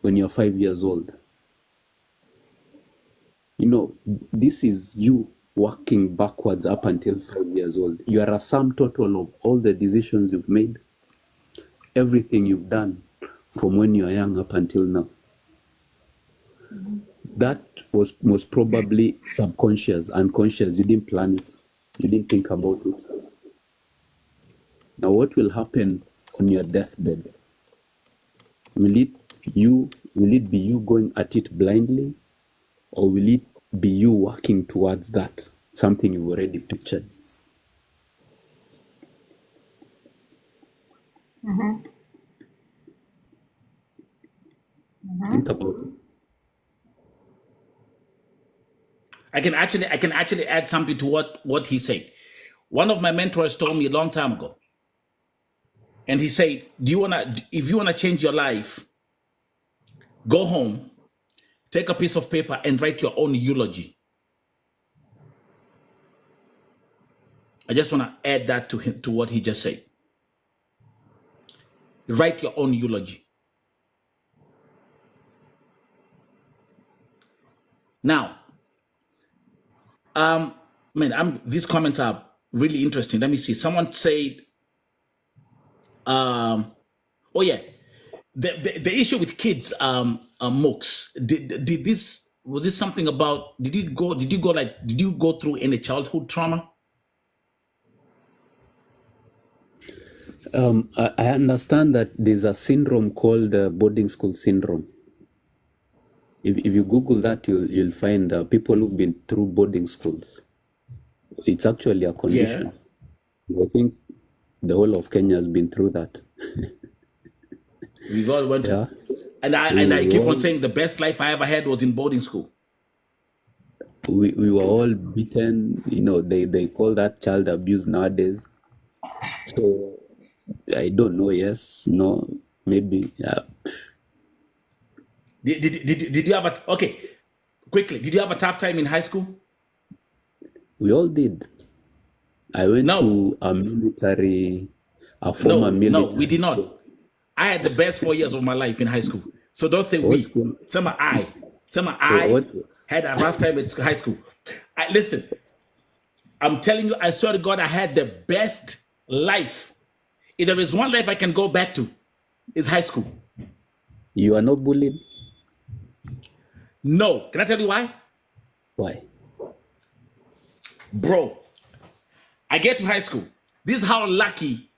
when you're 5 years old. This is you working backwards up until 5 years old. You are a sum total of all the decisions you've made, everything you've done from when you are young up until now. That was most probably subconscious, unconscious. You didn't plan it. You didn't think about it. Now, what will happen on your deathbed? Will it be you going at it blindly, or will it be you working towards that, something you've already pictured? Think about it. I can actually add something to what he said. One of my mentors told me a long time ago, and he said, if you wanna change your life, go home, take a piece of paper and write your own eulogy. I just want to add that to what he just said. Write your own eulogy. Now, these comments are really interesting. Let me see. Someone said, oh yeah, the issue with kids, MOOCs. Was this something about? Did you go through any childhood trauma? I understand that there's a syndrome called boarding school syndrome. If you Google that, you'll find people who've been through boarding schools. It's actually a condition. Yeah. I think the whole of Kenya has been through that. We all went. Yeah. And I keep on saying the best life I ever had was in boarding school. We were all beaten. They call that child abuse nowadays. So I don't know. Yes, no, maybe. Yeah. Did you have quickly? Did you have a tough time in high school? We all did. I went to a former military. No, we did not. I had the best 4 years of my life in high school. So don't say we. Some I had a rough time at high school. Listen, I'm telling you, I swear to God, I had the best life. If there is one life I can go back to, it's high school. You are not bullied? No. Can I tell you why? Why? Bro, I get to high school. This is how lucky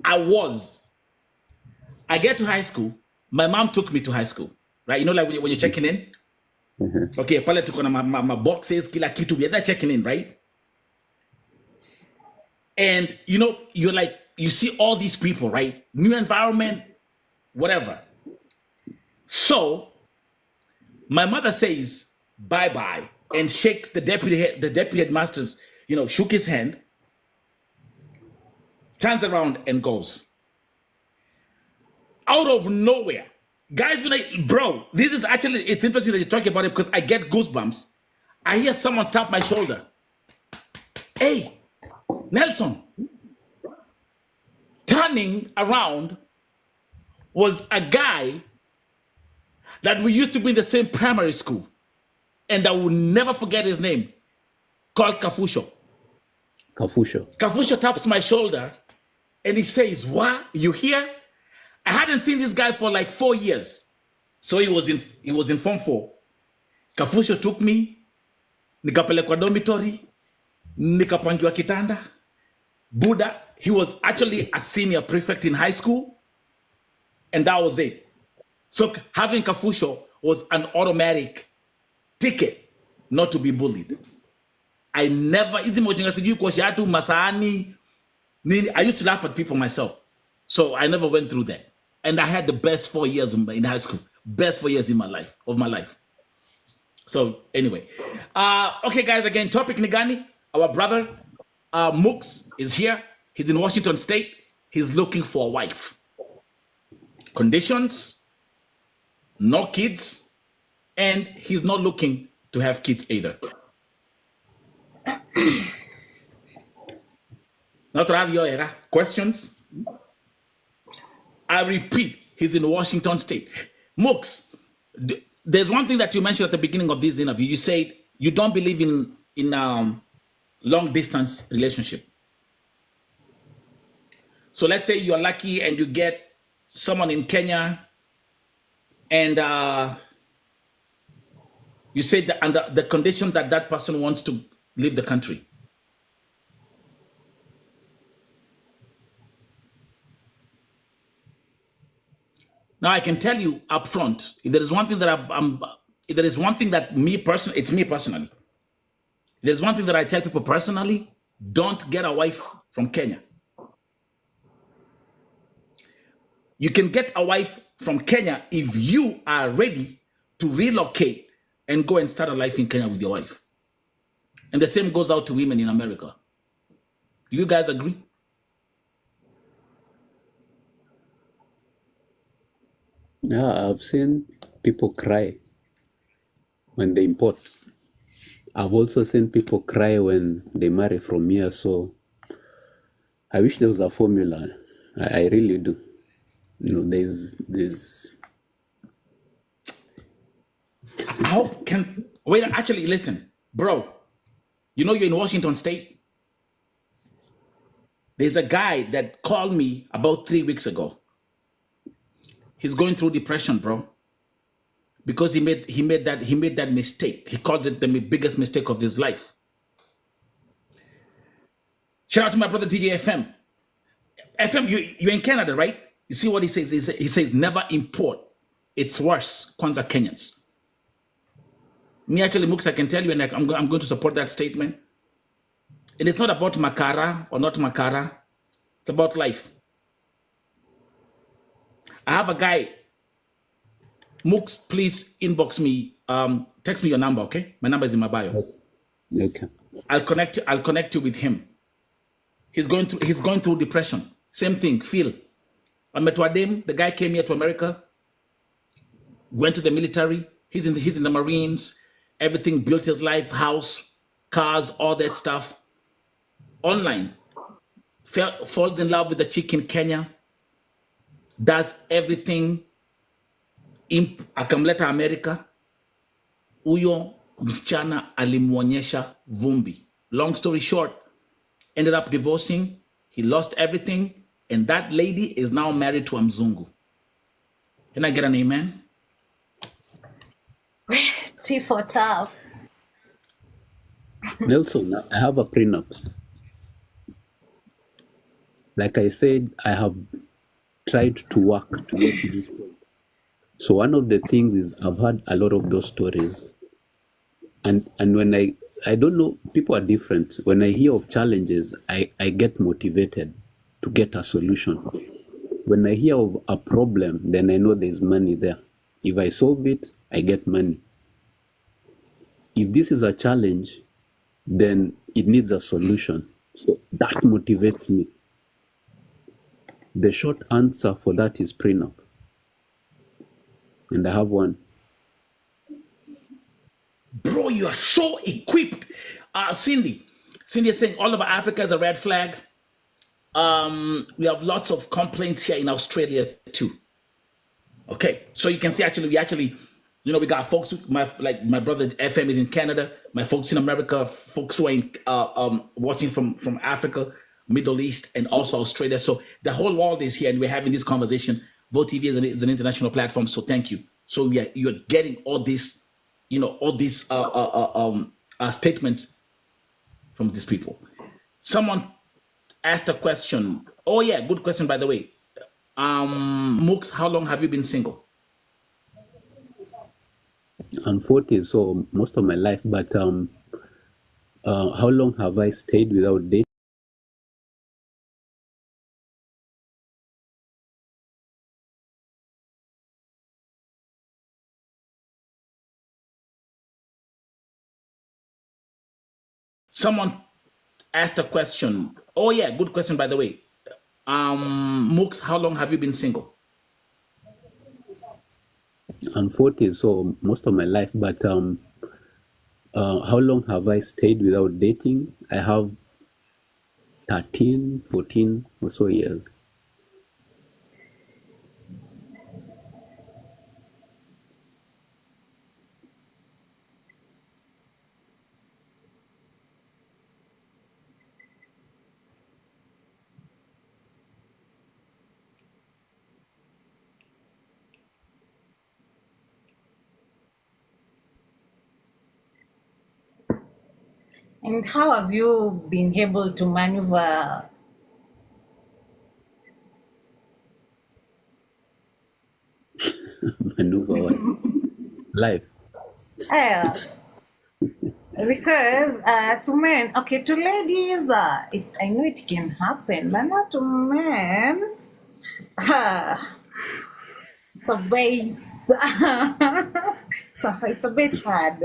I was. I get to high school. My mom took me to high school, right? Like when you're checking in. Mm-hmm. Okay, pale tuko na my boxes, kila kitu. They're checking in, right? And you're like, you see all these people, right? New environment, whatever. So my mother says bye-bye and shakes the deputy headmaster's, shook his hand, turns around and goes. Out of nowhere, guys, bro, this is actually, it's interesting that you're talking about it because I get goosebumps. I hear someone tap my shoulder. Hey, Nelson, turning around was a guy that we used to be in the same primary school, and I will never forget his name, called Kafusho. Kafusho. Kafusho taps my shoulder and he says, "What? You here?" I hadn't seen this guy for like 4 years. So he was in Form 4. Kafusho took me, nikapelekwa dormitory, nikapangiwa kitanda. Buddha, he was actually a senior prefect in high school, and that was it. So having Kafusho was an automatic ticket not to be bullied. I never, hizi mojinga sijui kwa shiatu masani, I used to laugh at people myself. So I never went through that. And I had the best 4 years in high school. Best 4 years in my life. So anyway. Okay, guys, again, topic Nigani. Our brother, Mooks, is here. He's in Washington State. He's looking for a wife. Conditions, no kids, and he's not looking to have kids either. Not to have your questions. I repeat, he's in Washington State. Mooks, there's one thing that you mentioned at the beginning of this interview. You said you don't believe in long distance relationship. So let's say you're lucky and you get someone in Kenya, and you said that under the condition that that person wants to leave the country. Now I can tell you up front, if there is one thing that if there is one thing that it's me personally. If there's one thing that I tell people personally: don't get a wife from Kenya. You can get a wife from Kenya if you are ready to relocate and go and start a life in Kenya with your wife. And the same goes out to women in America. Do you guys agree? Yeah, I've seen people cry when they import. I've also seen people cry when they marry from here. So I wish there was a formula. I really do. You know, there's. How can wait? Actually, listen, bro. You know you're in Washington State. There's a guy that called me about 3 weeks ago. He's going through depression, bro, because he made that mistake. He calls it the biggest mistake of his life. Shout out to my brother DJ FM. FM, you're in Canada, right? You see what he says? He says never import. It's worse. Kwanzaa Kenyans. Me actually, Mooks, I can tell you, and I'm going to support that statement. And it's not about Makara or not Makara. It's about life. I have a guy. Mooks, please inbox me. Text me your number, okay? My number is in my bio. Okay. I'll connect you with him. He's going through depression. Same thing. Phil. I met Wadim. The guy came here to America. Went to the military. He's in the Marines. Everything, built his life, house, cars, all that stuff. Online. Falls in love with a chick in Kenya. Does everything. Akamleta America. Huyo msichana alimwonyesha vumbi. Long story short, ended up divorcing. He lost everything. And that lady is now married to a Mzungu. Can I get an amen? T for tough. Nelson, I have a prenup. Like I said, I have tried to work to get to this point. So one of the things is I've had a lot of those stories. And when I don't know, people are different. When I hear of challenges, I get motivated to get a solution. When I hear of a problem, then I know there's money there. If I solve it, I get money. If this is a challenge, then it needs a solution. So that motivates me. The short answer for that is prenup. And I have one. Bro, you are so equipped. Cindy, Cindy is saying all over Africa is a red flag. We have lots of complaints here in Australia too. Okay, so you can see actually we got folks. My brother FM is in Canada. My folks in America, folks who are watching from Africa, Middle East, and also Australia. So the whole world is here, and we're having this conversation. Vote TV is an international platform, so thank you. So you're getting all these, statements from these people. Someone asked a question. Oh yeah, good question by the way. Mooks, how long have you been single? I'm 40, so most of my life. But how long have I stayed without dating? Someone asked a question. Oh yeah, good question by the way. Mooks, how long have you been single? I'm 40, so most of my life. But how long have I stayed without dating? I have 13, 14 or so years. And how have you been able to maneuver? Maneuver what? Life. Because to men, okay, to ladies, I know it can happen, but not to men. It's a bit, so it's a bit hard.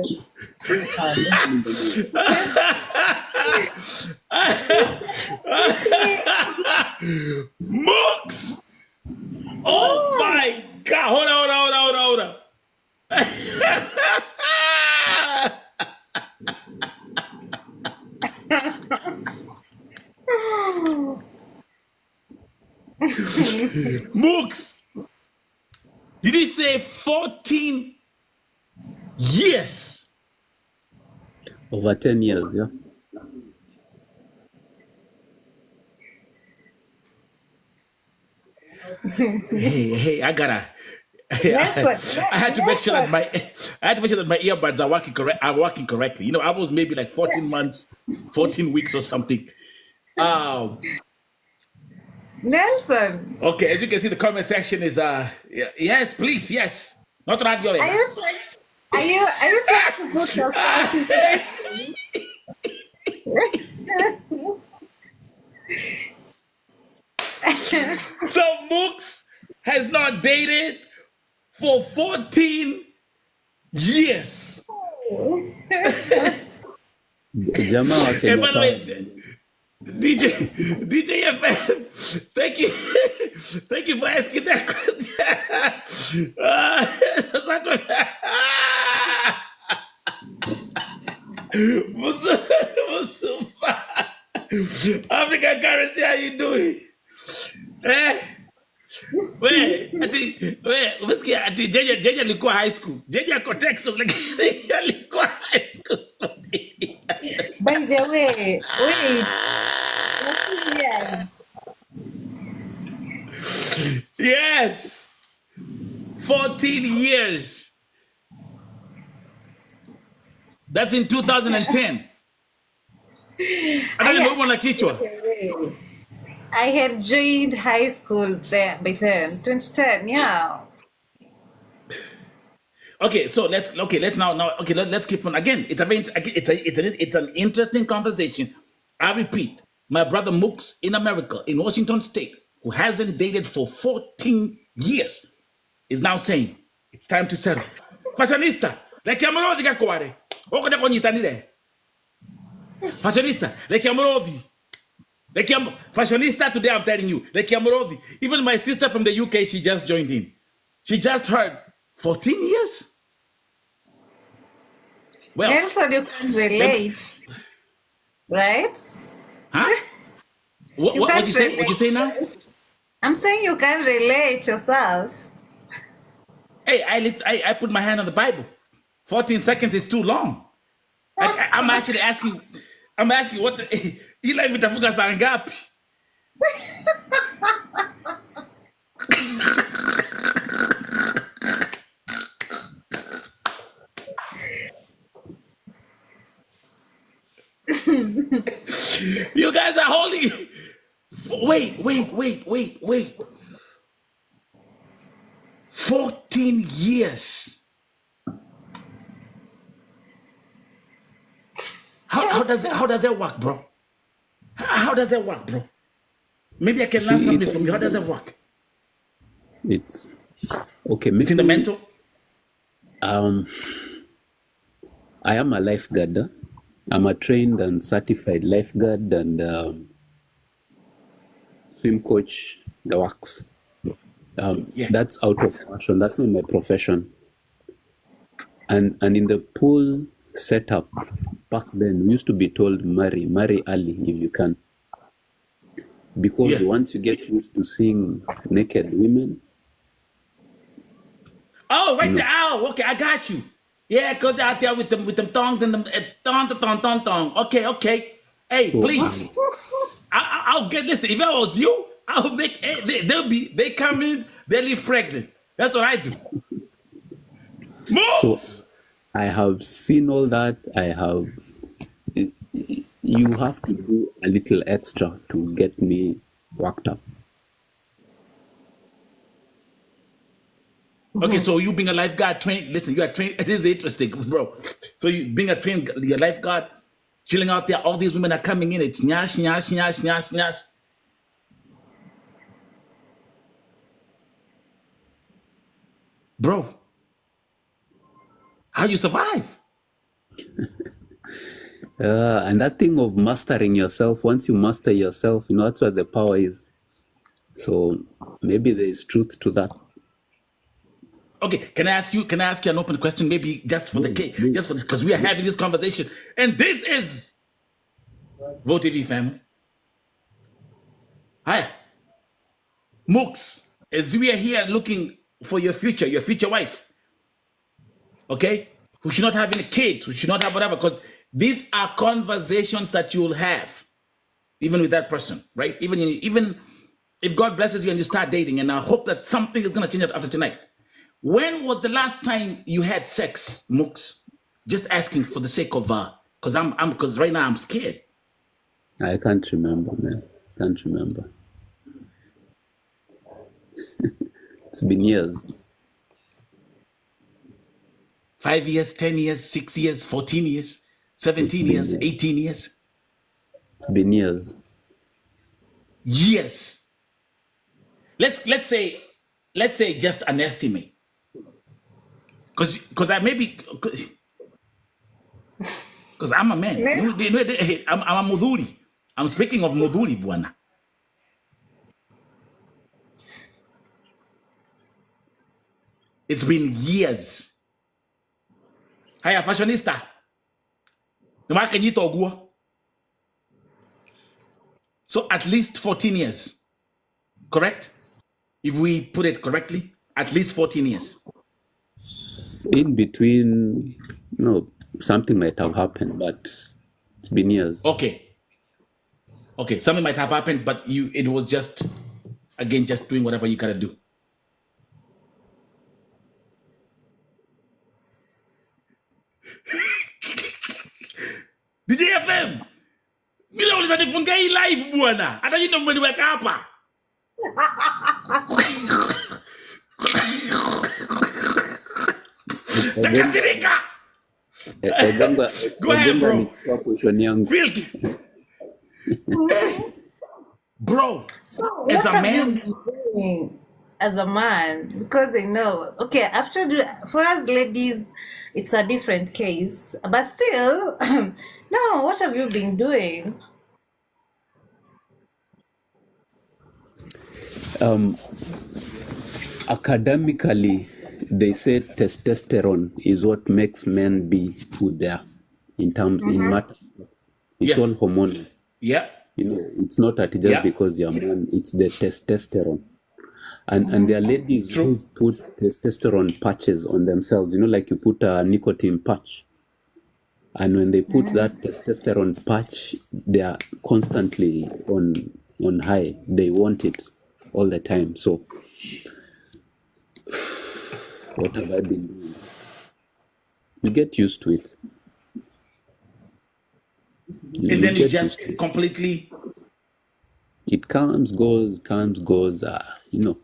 Mooks! Oh my God! Hold on. Mooks! Did he say 14 years? Over 10 years, yeah. Hey, I gotta. Yes, I had to make sure that my earbuds are working correctly. I was maybe like 14 months, 14 weeks or something. Nelson, Okay, as you can see, the comment section is yes, please, yes. Not radio. are you trying to put yourself in question? So Mooks has not dated for 14 years. Jamaa wa And Kenya by the Power. way, DJ FM, thank you for asking that question. Musufa, African currency, how you doing? Umesikia ati Jeje alikuwa high school. Jeje ako Texas lakini alikuwa high school. By the way, wait. Yes. 14 years. That's in 2010. I had joined high school there by then, 2010. Yeah. Okay, so let's keep on again. It's an interesting conversation. I repeat, my brother Mooks in America, in Washington State, who hasn't dated for 14 years, is now saying it's time to settle. Fashionista, lekiamorovi gakware. Okoja konyitanile. Fashionista, lekiamorovi. Fashionista today, I'm telling you, lekiamorovi. Even my sister from the UK, she just joined in. She just heard 14 years. Well, Nelson, you can relate. right? Huh? You What can't you say? What you say now? relate. I'm saying you can't relate yourself. Hey, I put my hand on the Bible. 14 seconds is too long. I'm actually asking. I'm asking what ila vitafuga saa ngapi? You guys are holding. Wait. 14 years. How does that work, bro? How does that work, bro? Maybe I can learn See, something from you. How does that work? it's okay. It's in the Maybe mental. I am a lifeguard. I'm a trained and certified lifeguard and swim coach. The works. Yeah. That's out of passion. That's not my profession. And in the pool setup back then, we used to be told marry early if you can, because Yeah. once you get used to seeing naked women, Oh, right you there. know, Oh, okay, I got you. Yeah, cause they're out there with them thongs and them thong. Okay. Hey, so please. I'll get this. If I was you, I'll make. They come in, they leave pregnant. That's what I do. so Moves. I have seen all that. You have to do a little extra to get me worked up. Okay, so you being a lifeguard trained. Listen, you are trained. It is interesting, bro. So you being a trained your lifeguard, chilling out there. All these women are coming in. It's nyash. Bro, how you survive? And that thing of mastering yourself, once you master yourself, that's where the power is. So maybe there is truth to that. Okay, can I ask you an open question? Maybe just for the case, Please. just for this, because we are having this conversation, and this is Vote TV family. Hi, Mooks, as we are here looking for your future wife, okay, who should not have any kids, who should not have whatever, because these are conversations that you'll have, even with that person, right? Even if God blesses you and you start dating, and I hope that something is going to change after tonight. When was the last time you had sex, Mooks? Just asking for the sake of because right now I'm scared. I can't remember, man. Can't remember. It's been years. 5 years, 10 years, 6 years, 14 years, It's 17 been years, years. 18 years. It's been years. Yes. Let's say just an estimate. Because I maybe because I'm a man. I'm a mudhuri. I'm speaking of mudhuri, bwana. It's been years. Haya fashionista. So at least 14 years. Correct? If we put it correctly, at least 14 years. In between, something might have happened, but it's been years. Okay, something might have happened, but it was just doing whatever you gotta do. DJ FM, mimi nauliza nifunge hii live bwana, hata nyinyi ndio mmeniweka hapa. Nakasirika. Go ahead, bro. Nichukua portion yangu. Bro, So as what a have you man, been doing as a man? Because I know, okay, for us ladies, it's a different case, but still, no, what have you been doing? Academically, they say testosterone is what makes men be who they are in It's Yeah. all hormonal. Yeah. You know, it's not at just Yeah. because you're a man, it's the testosterone. And there are ladies True. who've put testosterone patches on themselves, you know, like you put a nicotine patch. And when they put that testosterone patch, they are constantly on high. They want it all the time. So what have I been doing? You get used to it. And then you get used just to it. completely. It comes, goes, you know.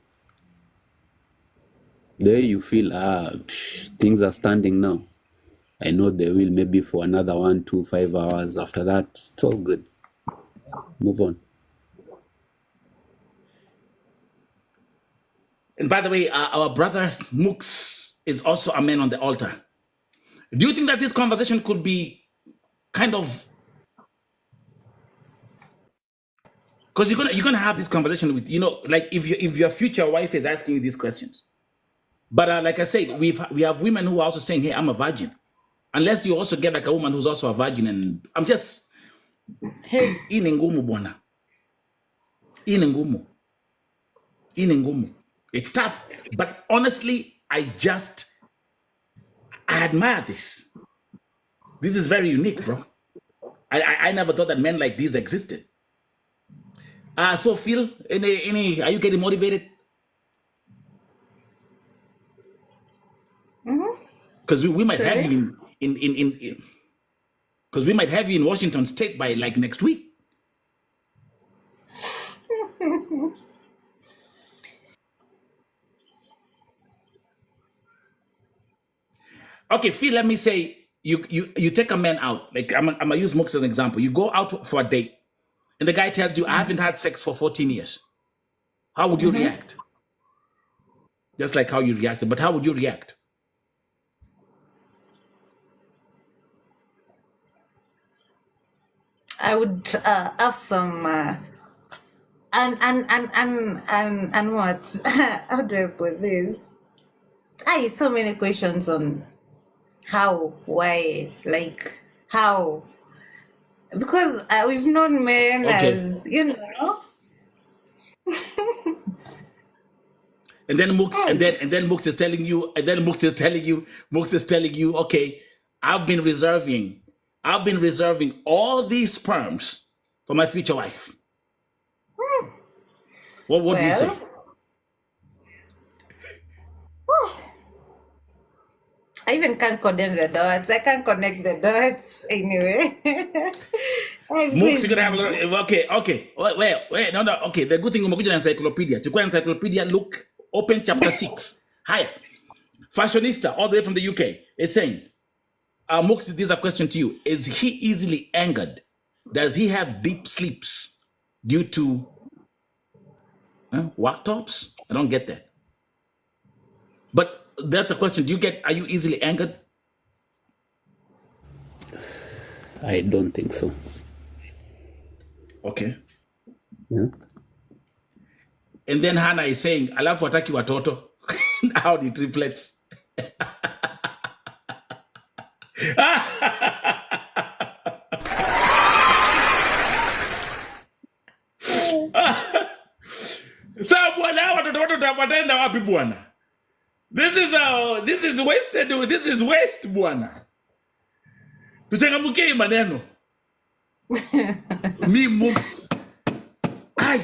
There you feel, things are standing now. I know they will maybe for another 1, 2, 5 hours. After that, it's all good. Move on. And by the way, our brother Mooks is also a man on the altar. Do you think that this conversation could be kind of, because you're gonna have this conversation with, you know, like if your future wife is asking you these questions. But like I said, we have women who are also saying, hey, I'm a virgin. Unless you also get like a woman who's also a virgin, and I'm just, hey, inengumu bwana, inengumu. It's tough, but honestly, I admire this. This is very unique, bro. I never thought that men like these existed. So Phil, any are you getting motivated? Because we might have you in because we might have you in Washington State by like next week. Okay, Phil, let me say you take a man out. Like I'm gonna use Mooks as an example. You go out for a date, and the guy tells you, I haven't had sex for 14 years. How would you react? Just like how you reacted, but how would you react? I would have some and what? How do I put this? So many questions on how, why, like how, because we've known men as, you know. And then Mooks is telling you, okay, I've been reserving all these sperms for my future wife. What do you say? I even can't condemn the dots. I can't connect the dots anyway. Mooks, you're gonna have a little, okay. Wait, no. Okay, the good thing about encyclopedia. To go encyclopedia, look, open chapter 6. Hi. Fashionista, all the way from the UK, is saying, Mooks, this is a question to you. Is he easily angered? Does he have deep sleeps due to work tops? I don't get that. But that's a question. Are you easily angered? I don't think so. Okay. Yeah. And then Hannah is saying, alafu wataki watoto. How the triplets. So bwana, watoto wataenda wapi bwana? This is wasted. This is waste bwana. Tuchangamkie maneno. Me Mooks. I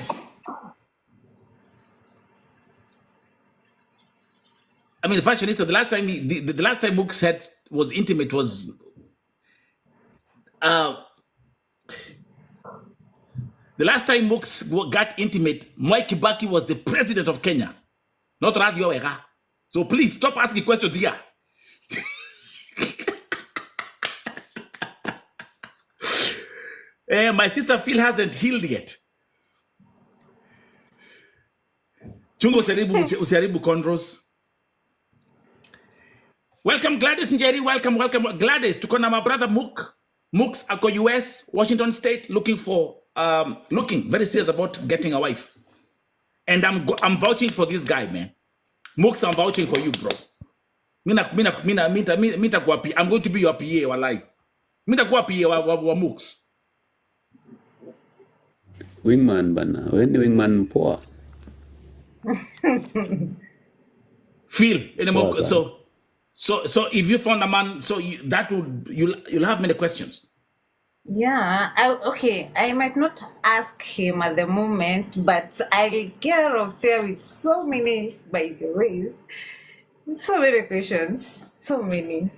mean, fashionista. The last time the last time Mooks was intimate was the last time Mooks got intimate. Mwai Kibaki was the president of Kenya, not Radio Ega. So please stop asking questions here. My sister Phil hasn't healed yet. Chungo usiharibu conros. Welcome Gladys Njeri, welcome Gladys. Tuko na my brother Mooks ako US, Washington State, looking very serious about getting a wife. And I'm vouching for this guy, man. Mooks, I'm vouching for you, bro. I'm going to be your PA, walai. Mita kuwa PA wa Mooks. Wingman bana. Wewe ni wingman mpoa. Feel in a Poa mo- sana. so if you found a man, so that would you'll have many questions. Yeah, okay. I might not ask him at the moment, but I'll get out of there with so many, by the ways, so many questions, so many.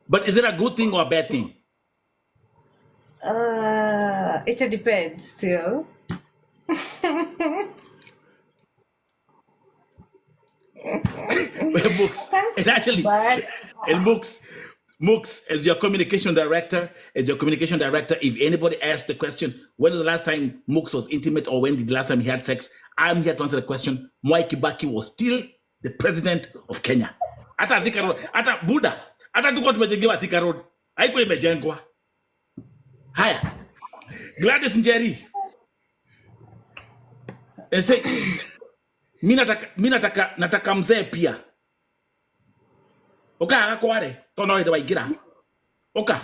But is it a good thing or a bad thing? It depends still. Books. Thanks, And actually, but and Mooks, as your communication director, if anybody asks the question, when was the last time Mooks was intimate or when did the last time he had sex? I'm here to answer the question. Mwai Kibaki was still the president of Kenya. Hata Thika Road, hata Buddha, hata tuko tumejengewa Thika Road. Haikuwa imejengwa. Haya. Gladys Njeri. Ese, mi nataka mzee pia. Oka akakware tono ide waigira. Oka.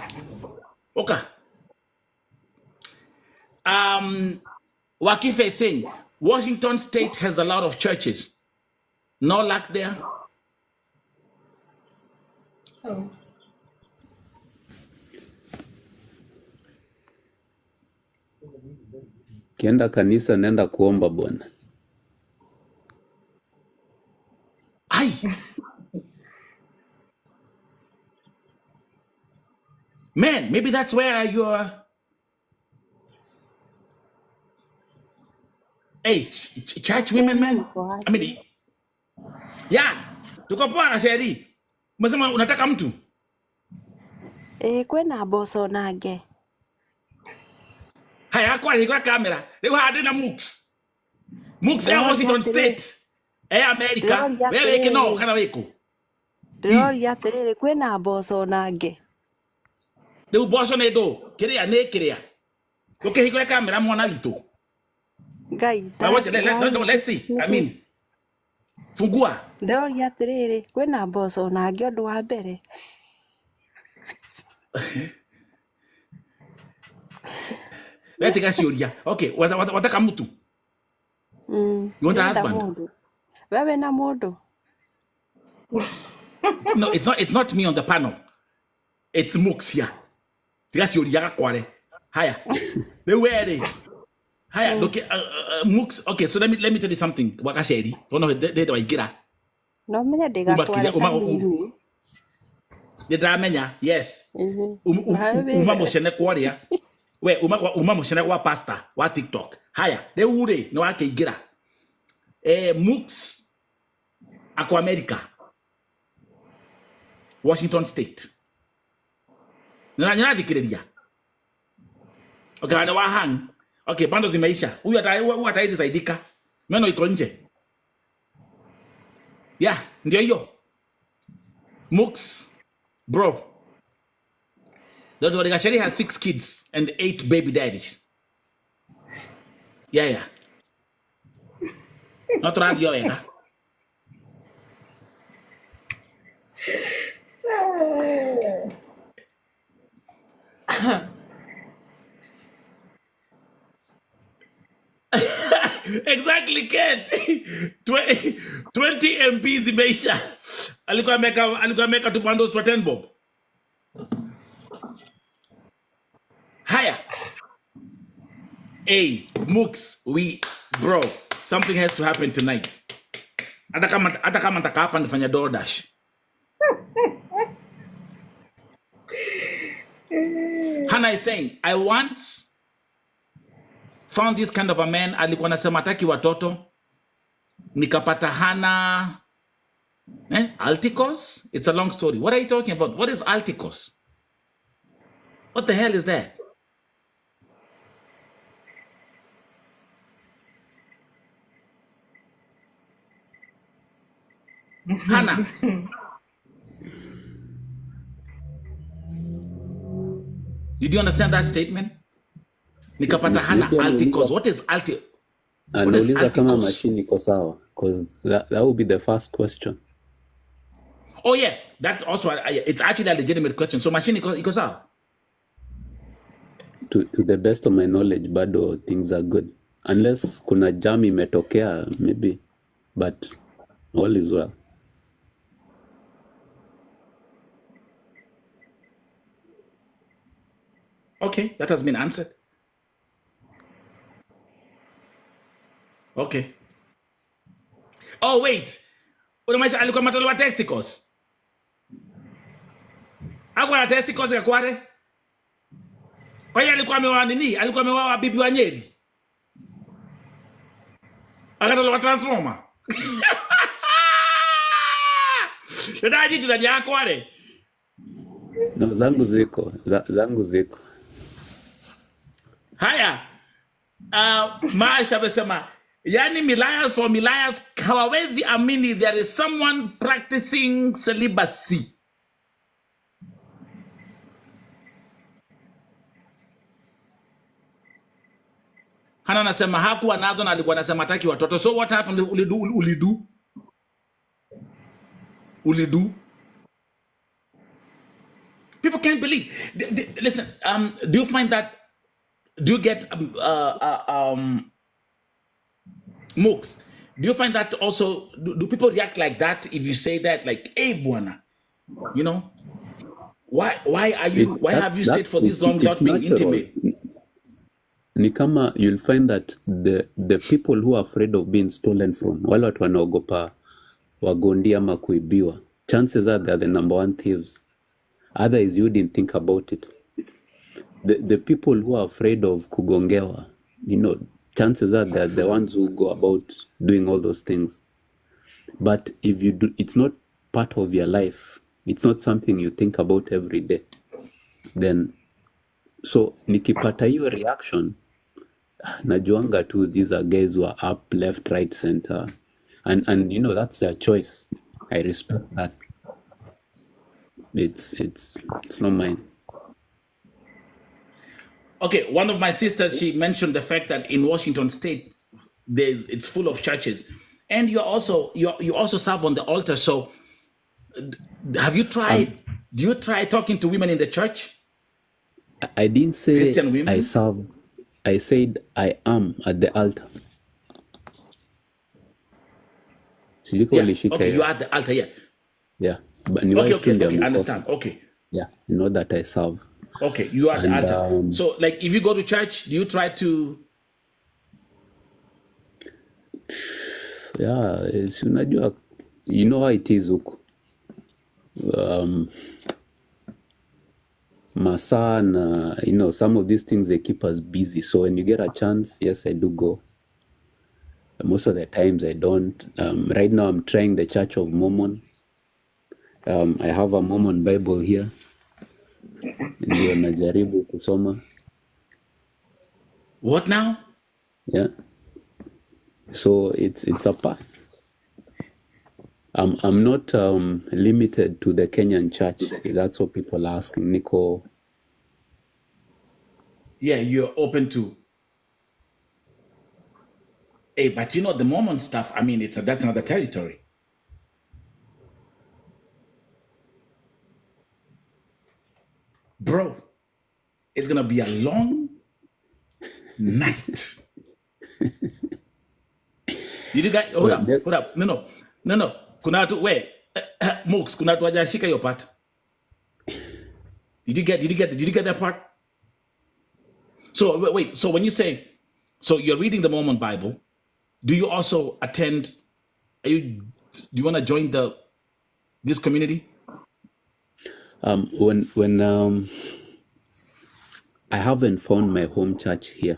Wakife is saying Washington State has a lot of churches. No luck there. oh, Kienda kanisa nenda kuomba bwana. Aye. Man, maybe that's where you're. Hey, church women, man. I mean, yeah. Tuko poa Sheri. Umesema unataka mtu? Kwena boso nage. Haya kwa ni kwa kamera. Leo hadi na Mooks. Mooks ya Washington State. America. Wewe kino kana weko. Ndĩroria atĩrĩrĩ kwĩna mboco nage. Rĩu mboco nĩ ndũ kĩrĩa nĩ kĩrĩa ũkĩhingũra kamera mwana witũ. Ngai Let's see. I mean, fungua. ndĩroria atĩrĩrĩ kwĩna mboco nage ũndũ wa mbere. Let's take a ciũria. Okay, wataka mtu. You want a husband? Wewe na mũndũ. No, it's not me on the panel. It's Mooks here. Tiga ciũria gakware. Haya. Where? Haya, okay, Mooks. Okay, so let me tell you something. Wakasheri. Tono de waigira. No menye ndĩgatware kanini. Ndĩramenya. Yes. Uma mucene kwaria. We uma mucene kwa pastor wa TikTok. Haya, rĩu rĩ nĩ wakĩingĩra. Mooks ako America. Washington State. Ninathikĩrĩria. Okay, wale wa hang. Okay, bando zimeisha. Huyu ataizi saidika. Meno iko nje. Yeah, ndio hiyo. Mooks, bro. Dr. Wadikasheri has 6 kids and 8 baby daddies. Yeah. Not radio, eh? Exactly, Ken. 20 MPs imeisha. Alikuwa ameka tu bundles for 10 bob. Haya. Hey, Mooks, bro, something has to happen tonight. Hata kama nataka hapa nifanya DoorDash. Hannah is saying, I once found this kind of a man. Alikuwa anasema hataki watoto. Nikapata Hannah. Alticos? It's a long story. What are you talking about? What is Alticos? What the hell is that? Hannah. Did you understand that statement? Nikapata Hannah Alticos. What is Alticos? Anauliza kama machine iko sawa, because that would be the first question. Oh yeah, that also it's actually a legitimate question. So machine iko sawa? to the best of my knowledge, bado things are good. Unless kuna jam imetokea, maybe. But all is well. Okay, that has been answered. Okay. Oh, wait. Unamaanisha alikuwa ametolewa testicles? Hakuwa na testicles ya kware? Kwa hiyo alikuwa ameoa nini? Alikuwa ameoa bibi wa Nyeri. Akatolewa transformer. Ndio tunaja kware. No, zangu ziko. Haya. Maasha amesema yani Milayas hawawezi amini there is someone practicing celibacy. Hana anasema hakuwa nazo na alikuwa anasema hataki watoto. So what happened? Ulidu. People can't believe. Listen, do you find that, do you get mooks? Do you find that also, do people react like that if you say that, like, hey, bwana, you know, why have you stayed for this long without being intimate? Ni kama you'll find that the people who are afraid of being stolen from, wale watu wanaogopa wagondi ama kuibiwa, chances are they're the number one thieves. Otherwise you didn't think about it. The people who are afraid of kugongewa, you know, chances are they're the ones who go about doing all those things. But if you do, it's not part of your life. It's not something you think about every day. Then, so nikipata hiyo reaction, najuanga tu these are guys who are up, left, right, center. And you know, that's their choice. I respect that. It's not mine. Okay, one of my sisters, she mentioned the fact that in Washington State, it's full of churches, and you also serve on the altar. So, have you tried? Do you try talking to women in the church? I didn't say Christian women? I serve. I said I am at the altar. Yeah. Okay, you are at the altar, yeah. Yeah, but ni Okay, wife tu ndio I amekosa. understand. Okay, Yeah, you know that I serve. okay, you are at the And altar. So, like, if you go to church, do you try to? yeah, si unajua, you know how it is huku. Masaa na, you know, some of these things they keep us busy. So when you get a chance, yes, I do go. Most of the times I don't. Right now I'm trying the Church of Mormon. I have a Mormon Bible here. Ndio najaribu kusoma. What now? Yeah. So it's a path. I'm not limited to the Kenyan church. That's what people are asking. Nico, Yeah, you're open to. Hey, but you know the Mormon stuff. I mean, that's another territory. Bro, it's gonna be a long night. You guys, hold up. No. Kuna watu Mooks, kuna watu hawajashika hiyo part. Did you get that part? So wait. So when you say, so you're reading the Mormon Bible, do you also attend? Do you want to join this community? When I haven't found my home church here,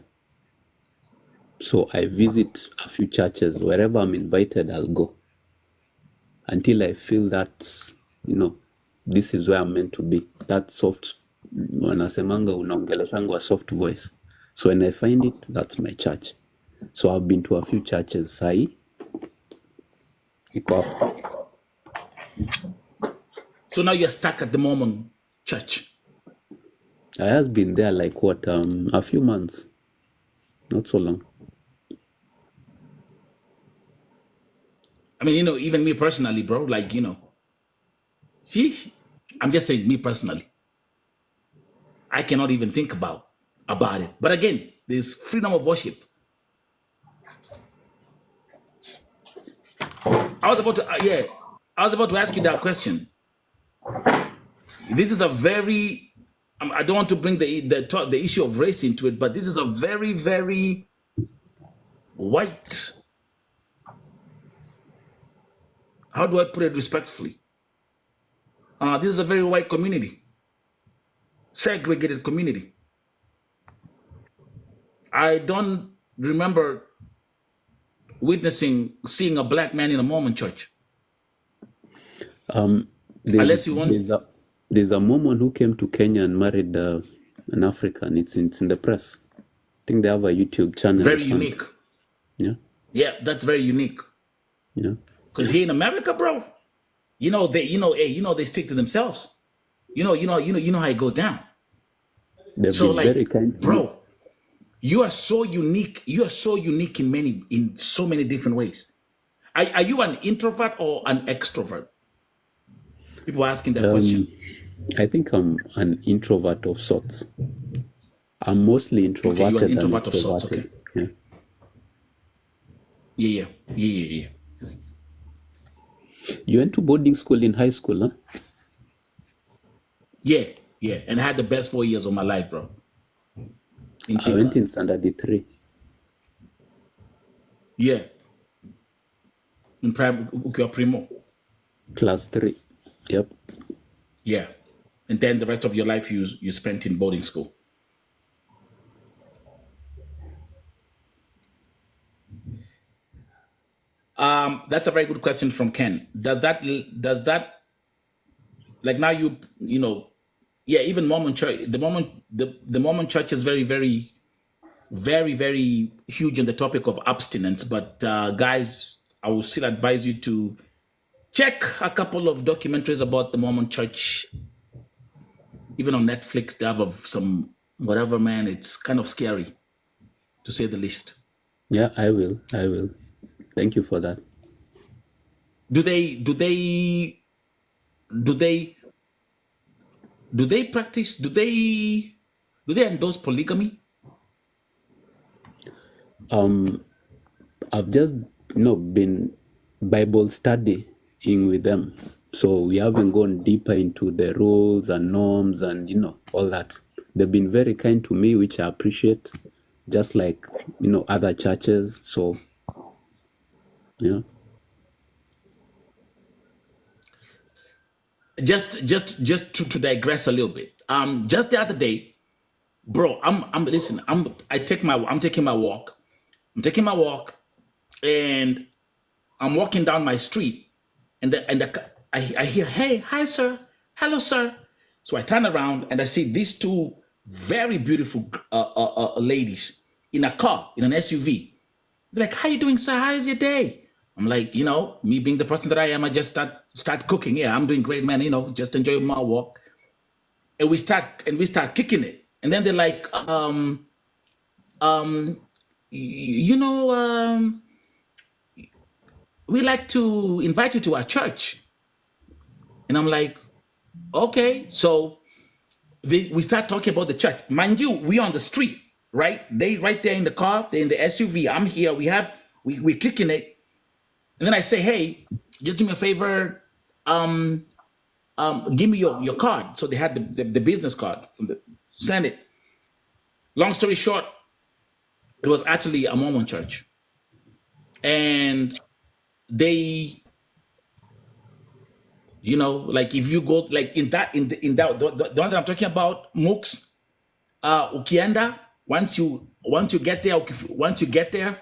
so I visit a few churches. Wherever I'm invited, I'll go until I feel that, you know, this is where I'm meant to be. That soft, wanasemanga unaongeleshanga a soft voice. So when I find it, that's my church. So I've been to a few churches. Sai, iko hapo. So now you're stuck at the Mormon church. I has been there like what, a few months, not so long. I mean, you know, even me personally, bro, like, you know, I'm just saying, me personally, I cannot even think about about it. But again, there's freedom of worship. I was about to, I was about to ask you that question. This is a very, I don't want to bring the issue of race into it, but this is a very, very white, how do I put it respectfully? This is a very white community, segregated community. I don't remember seeing a black man in a Mormon church. Unless you want. There's a Mormon who came to Kenya and married an African. It's in the press. I think they have a YouTube channel. Very unique. Yeah. Yeah, that's very unique. Yeah. Because here in America, bro, they stick to themselves. You know how it goes down. They've been very kind to me. Bro, you are so unique. You are so unique in so many different ways. Are you an introvert or an extrovert? People are asking that question. I think I'm an introvert of sorts. I'm mostly introverted than extroverted. Okay. Yeah. Yeah. You went to boarding school in high school, huh? Yeah. And I had the best 4 years of my life, bro. I went in standard 3. Yeah. In primo. Class 3. Yep. Yeah. And then the rest of your life you spent in boarding school. That's a very good question from Ken. Does that like now even Mormon church, the Mormon church is very, very, very, very huge in the topic of abstinence. But guys, I will still advise you to check a couple of documentaries about the Mormon church. Even on Netflix, they have some whatever, man. It's kind of scary, to say the least. Yeah, I will. Thank you for that. Do they practice? Do they endorse polygamy? I've just been Bible studying with them, so we haven't gone deeper into the rules and norms and all that. They've been very kind to me, which I appreciate, just like other churches. So yeah. Just to digress a little bit. Just the other day, bro, I'm taking my walk. And I'm walking down my street, and I hear, "Hey, hi, sir, hello, sir." So I turn around and I see these two very beautiful ladies in a car, in an SUV. They're like, "How you doing, sir? How is your day?" I'm like, me being the person that I am, I just start cooking. Yeah, I'm doing great, man. Just enjoying my walk. And we start kicking it. And then they're like, we like to invite you to our church. And I'm like, okay. So we start talking about the church. Mind you, we on the street, right? They right there in the car, they're in the SUV. I'm here. We're kicking it. And then I say, "Hey, just do me a favor. Give me your card." So they had the business card from the Senate. Long story short, it was actually a Mormon church, and they, like if you go like in that the one that I'm talking about, Mooks, Ukienda. Once you get there.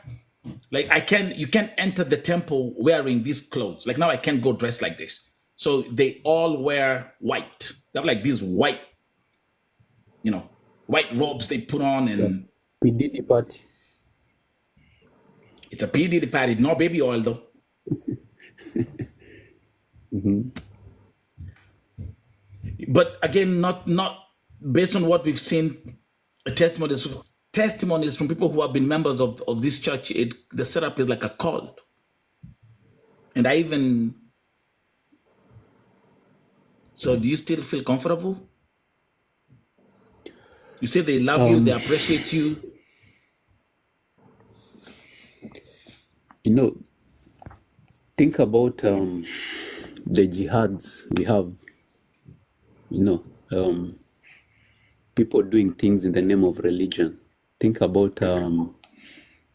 Like you can't enter the temple wearing these clothes. Like now I can't go dressed like this. So they all wear white. They have like these white robes they put on, and PDD party. It's a PDD party, no baby oil though. Mm-hmm. But again, not based on what we've seen, testimonies from people who have been members of this church. The setup is like a cult. And so do you still feel comfortable? You say they love you, they appreciate you. You know, think about the jihads we have. You know, people doing things in the name of religion. Think about you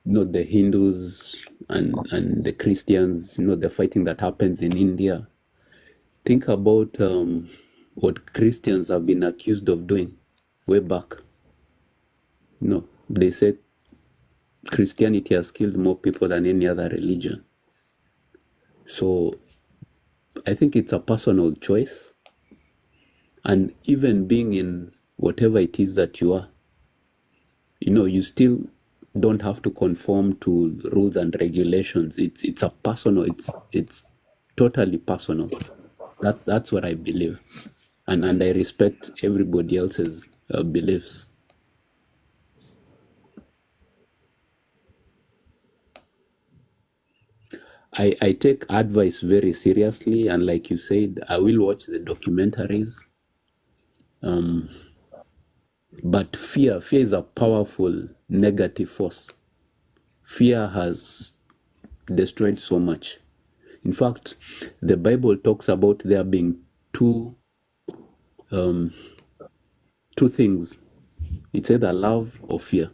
know, the Hindus and the Christians. You know, the fighting that happens in India. Think about what Christians have been accused of doing way back. You know, they said Christianity has killed more people than any other religion. So I think it's a personal choice. And even being in whatever it is that you are, you know, you still don't have to conform to rules and regulations. It's a personal, it's totally personal. That's what I believe. And I respect everybody else's beliefs. I take advice very seriously, and like you said, I will watch the documentaries. But fear is a powerful negative force. Fear has destroyed so much. In fact, the Bible talks about there being two things. It's either love or fear.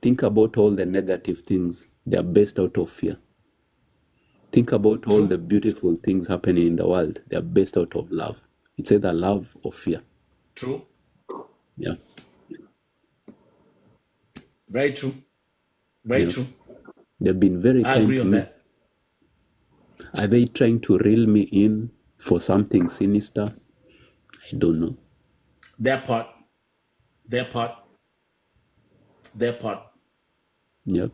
Think about all the negative things. They are based out of fear. Think about all the beautiful things happening in the world. They are based out of love. It's either love or fear. True. Yeah. Very true. Very Yeah. true. They've been very I kind agree to on me. that. Are they trying to reel me in for something sinister? I don't know. Their part. Yep.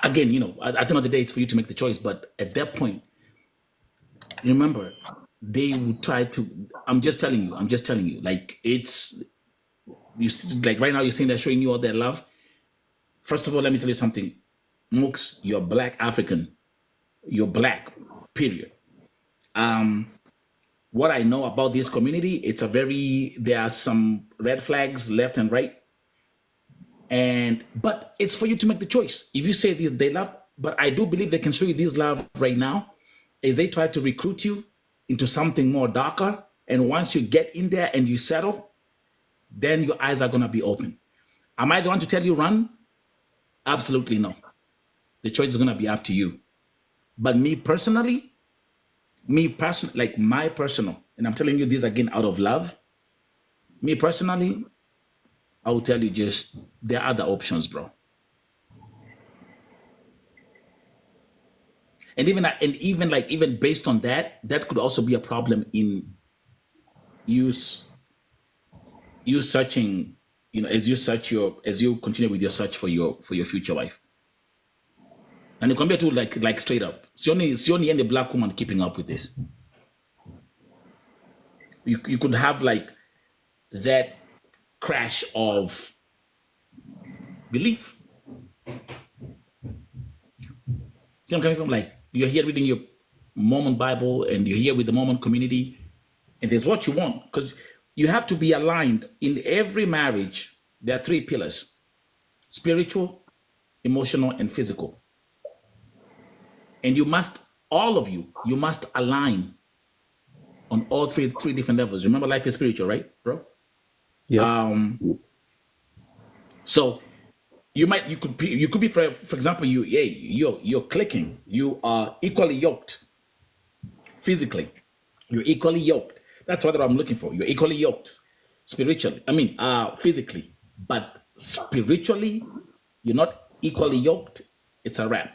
Again, you know, at the end of the day, it's for you to make the choice. But at that point, remember, they will try to. I'm just telling you. Like like right now, you're saying they're showing you all their love. First of all, let me tell you something. Mooks, you're Black African. You're Black, period. What I know about this community, there are some red flags left and right. But it's for you to make the choice. If you say this, they love, but I do believe they can show you this love right now, is they try to recruit you into something more darker. And once you get in there and you settle, then your eyes are going to be open. Am I the one to tell you run? Absolutely no. The choice is going to be up to you. But me personally, like my personal, and I'm telling you this again out of love, me personally, I will tell you just there are other options, bro. And even based on that, that could also be a problem in you searching, you know, as you continue with your search for your future wife. And you compare to like straight up. Sioni and the Black woman keeping up with this. You could have like that crash of belief. See, I'm coming from, like, you're here reading your Mormon Bible and you're here with the Mormon community, and there's what you want, because you have to be aligned. In every marriage, there are three pillars: spiritual, emotional, and physical. And all of you must align on all three different levels. Remember, life is spiritual, right, bro? Yeah. So you could be for example, you're clicking. You are equally yoked physically. You're equally yoked. That's what I'm looking for. You're equally yoked spiritually. Physically, but spiritually, you're not equally yoked. It's a wrap.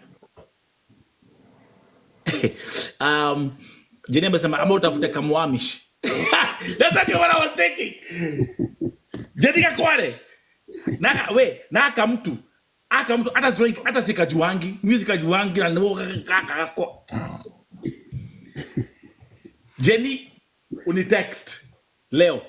Jeneba said, I'm out of the Kamwamish. That's actually what I was thinking. Jedika kware. Naka mtu hata sikajuangi na kako. Jenny unitext leo.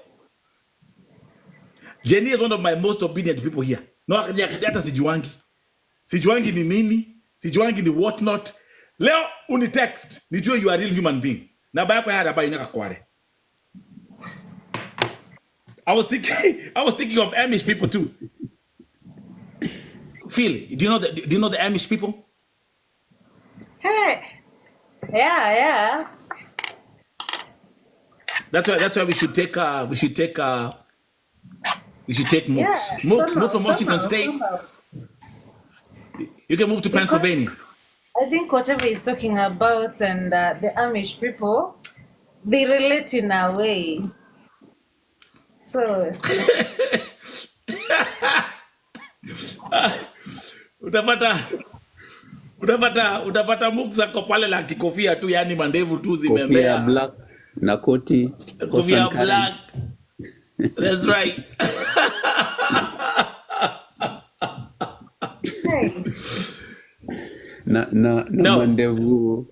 Jenny is one of my most obedient people here. No, hata sijuangi ni nini, sijuangi ni what not. Leo unitext nijue you are a real human being. Na baya kwa hada baya inaka kware. I was thinking of Amish people too. Phil, do you know the Amish people? Hey, yeah. That's why we should take mooks. Yeah, Move from Washington State. somehow. You can move to Because Pennsylvania. I think whatever he's talking about and the Amish people, they relate in a way. So, Utapata mooks zako pale la kikofia tu, yani mandevu tu Kofia ya zimemea. black na koti Kofia Kosan black. Currents. That's right. hey, na No. mandevu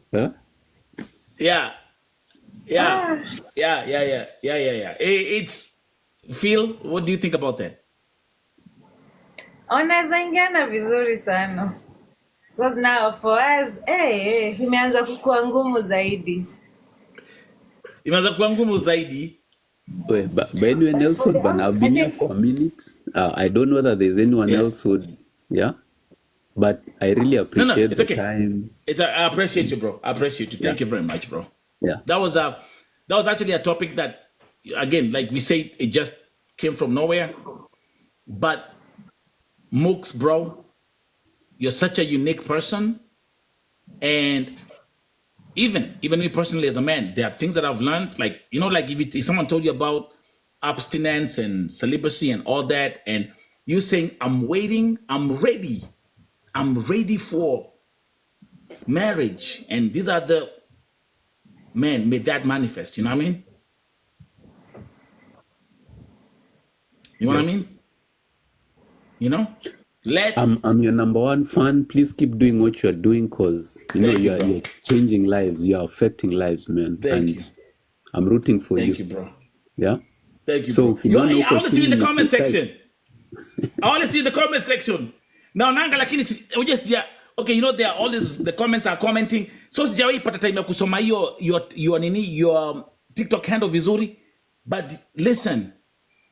Yeah. It's Phil, what do you think about that? wanaweza ingiana vizuri sana. Because now for us, imeanza kukua ngumu zaidi. Imeanza kuwa ngumu zaidi. but anyway, That's for Nelson, the but I've been here for a minute. I don't know whether there's anyone Yeah. else but I really No, appreciate it's the okay. time. I appreciate you, bro. I appreciate you. Thank Yeah. you very much, bro. Yeah. That was actually a topic that, again, like we say, it just came from nowhere. But Mooks, bro, you're such a unique person, and even me personally as a man, there are things that I've learned. Like, you know, like if someone told you about abstinence and celibacy and all that, and you saying, I'm waiting, I'm ready for marriage, and these are the men, may that manifest. You know what I mean? You know what I Yep. mean? You know? Let I'm your number one fan. Please keep doing what you're doing, because Thank you, you're bro. changing lives. You're affecting lives, man. Thank and you. I'm rooting for Thank you. you, bro. Yeah. Thank you, So bro. I want to see in the opportunity comment type. section. I want to see the comment section. Now, nanga lakini okay, you know there are all these, the comments are commenting. So sijawahi pata time ya kusoma your TikTok handle vizuri. But listen,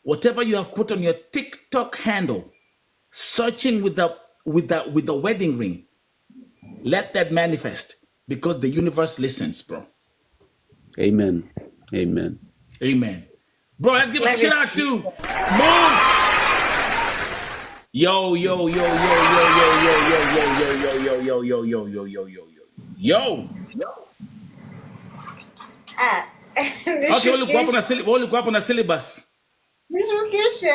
whatever you have put on your TikTok handle, searching with the wedding ring, let that manifest, because the universe listens, bro. Amen. Amen. Amen. Bro, let's give a Love shout is out to Jesus. Moon. Yo. Okay, Nishukishe. ulikuwa hapo na syllabus. Nishukishe.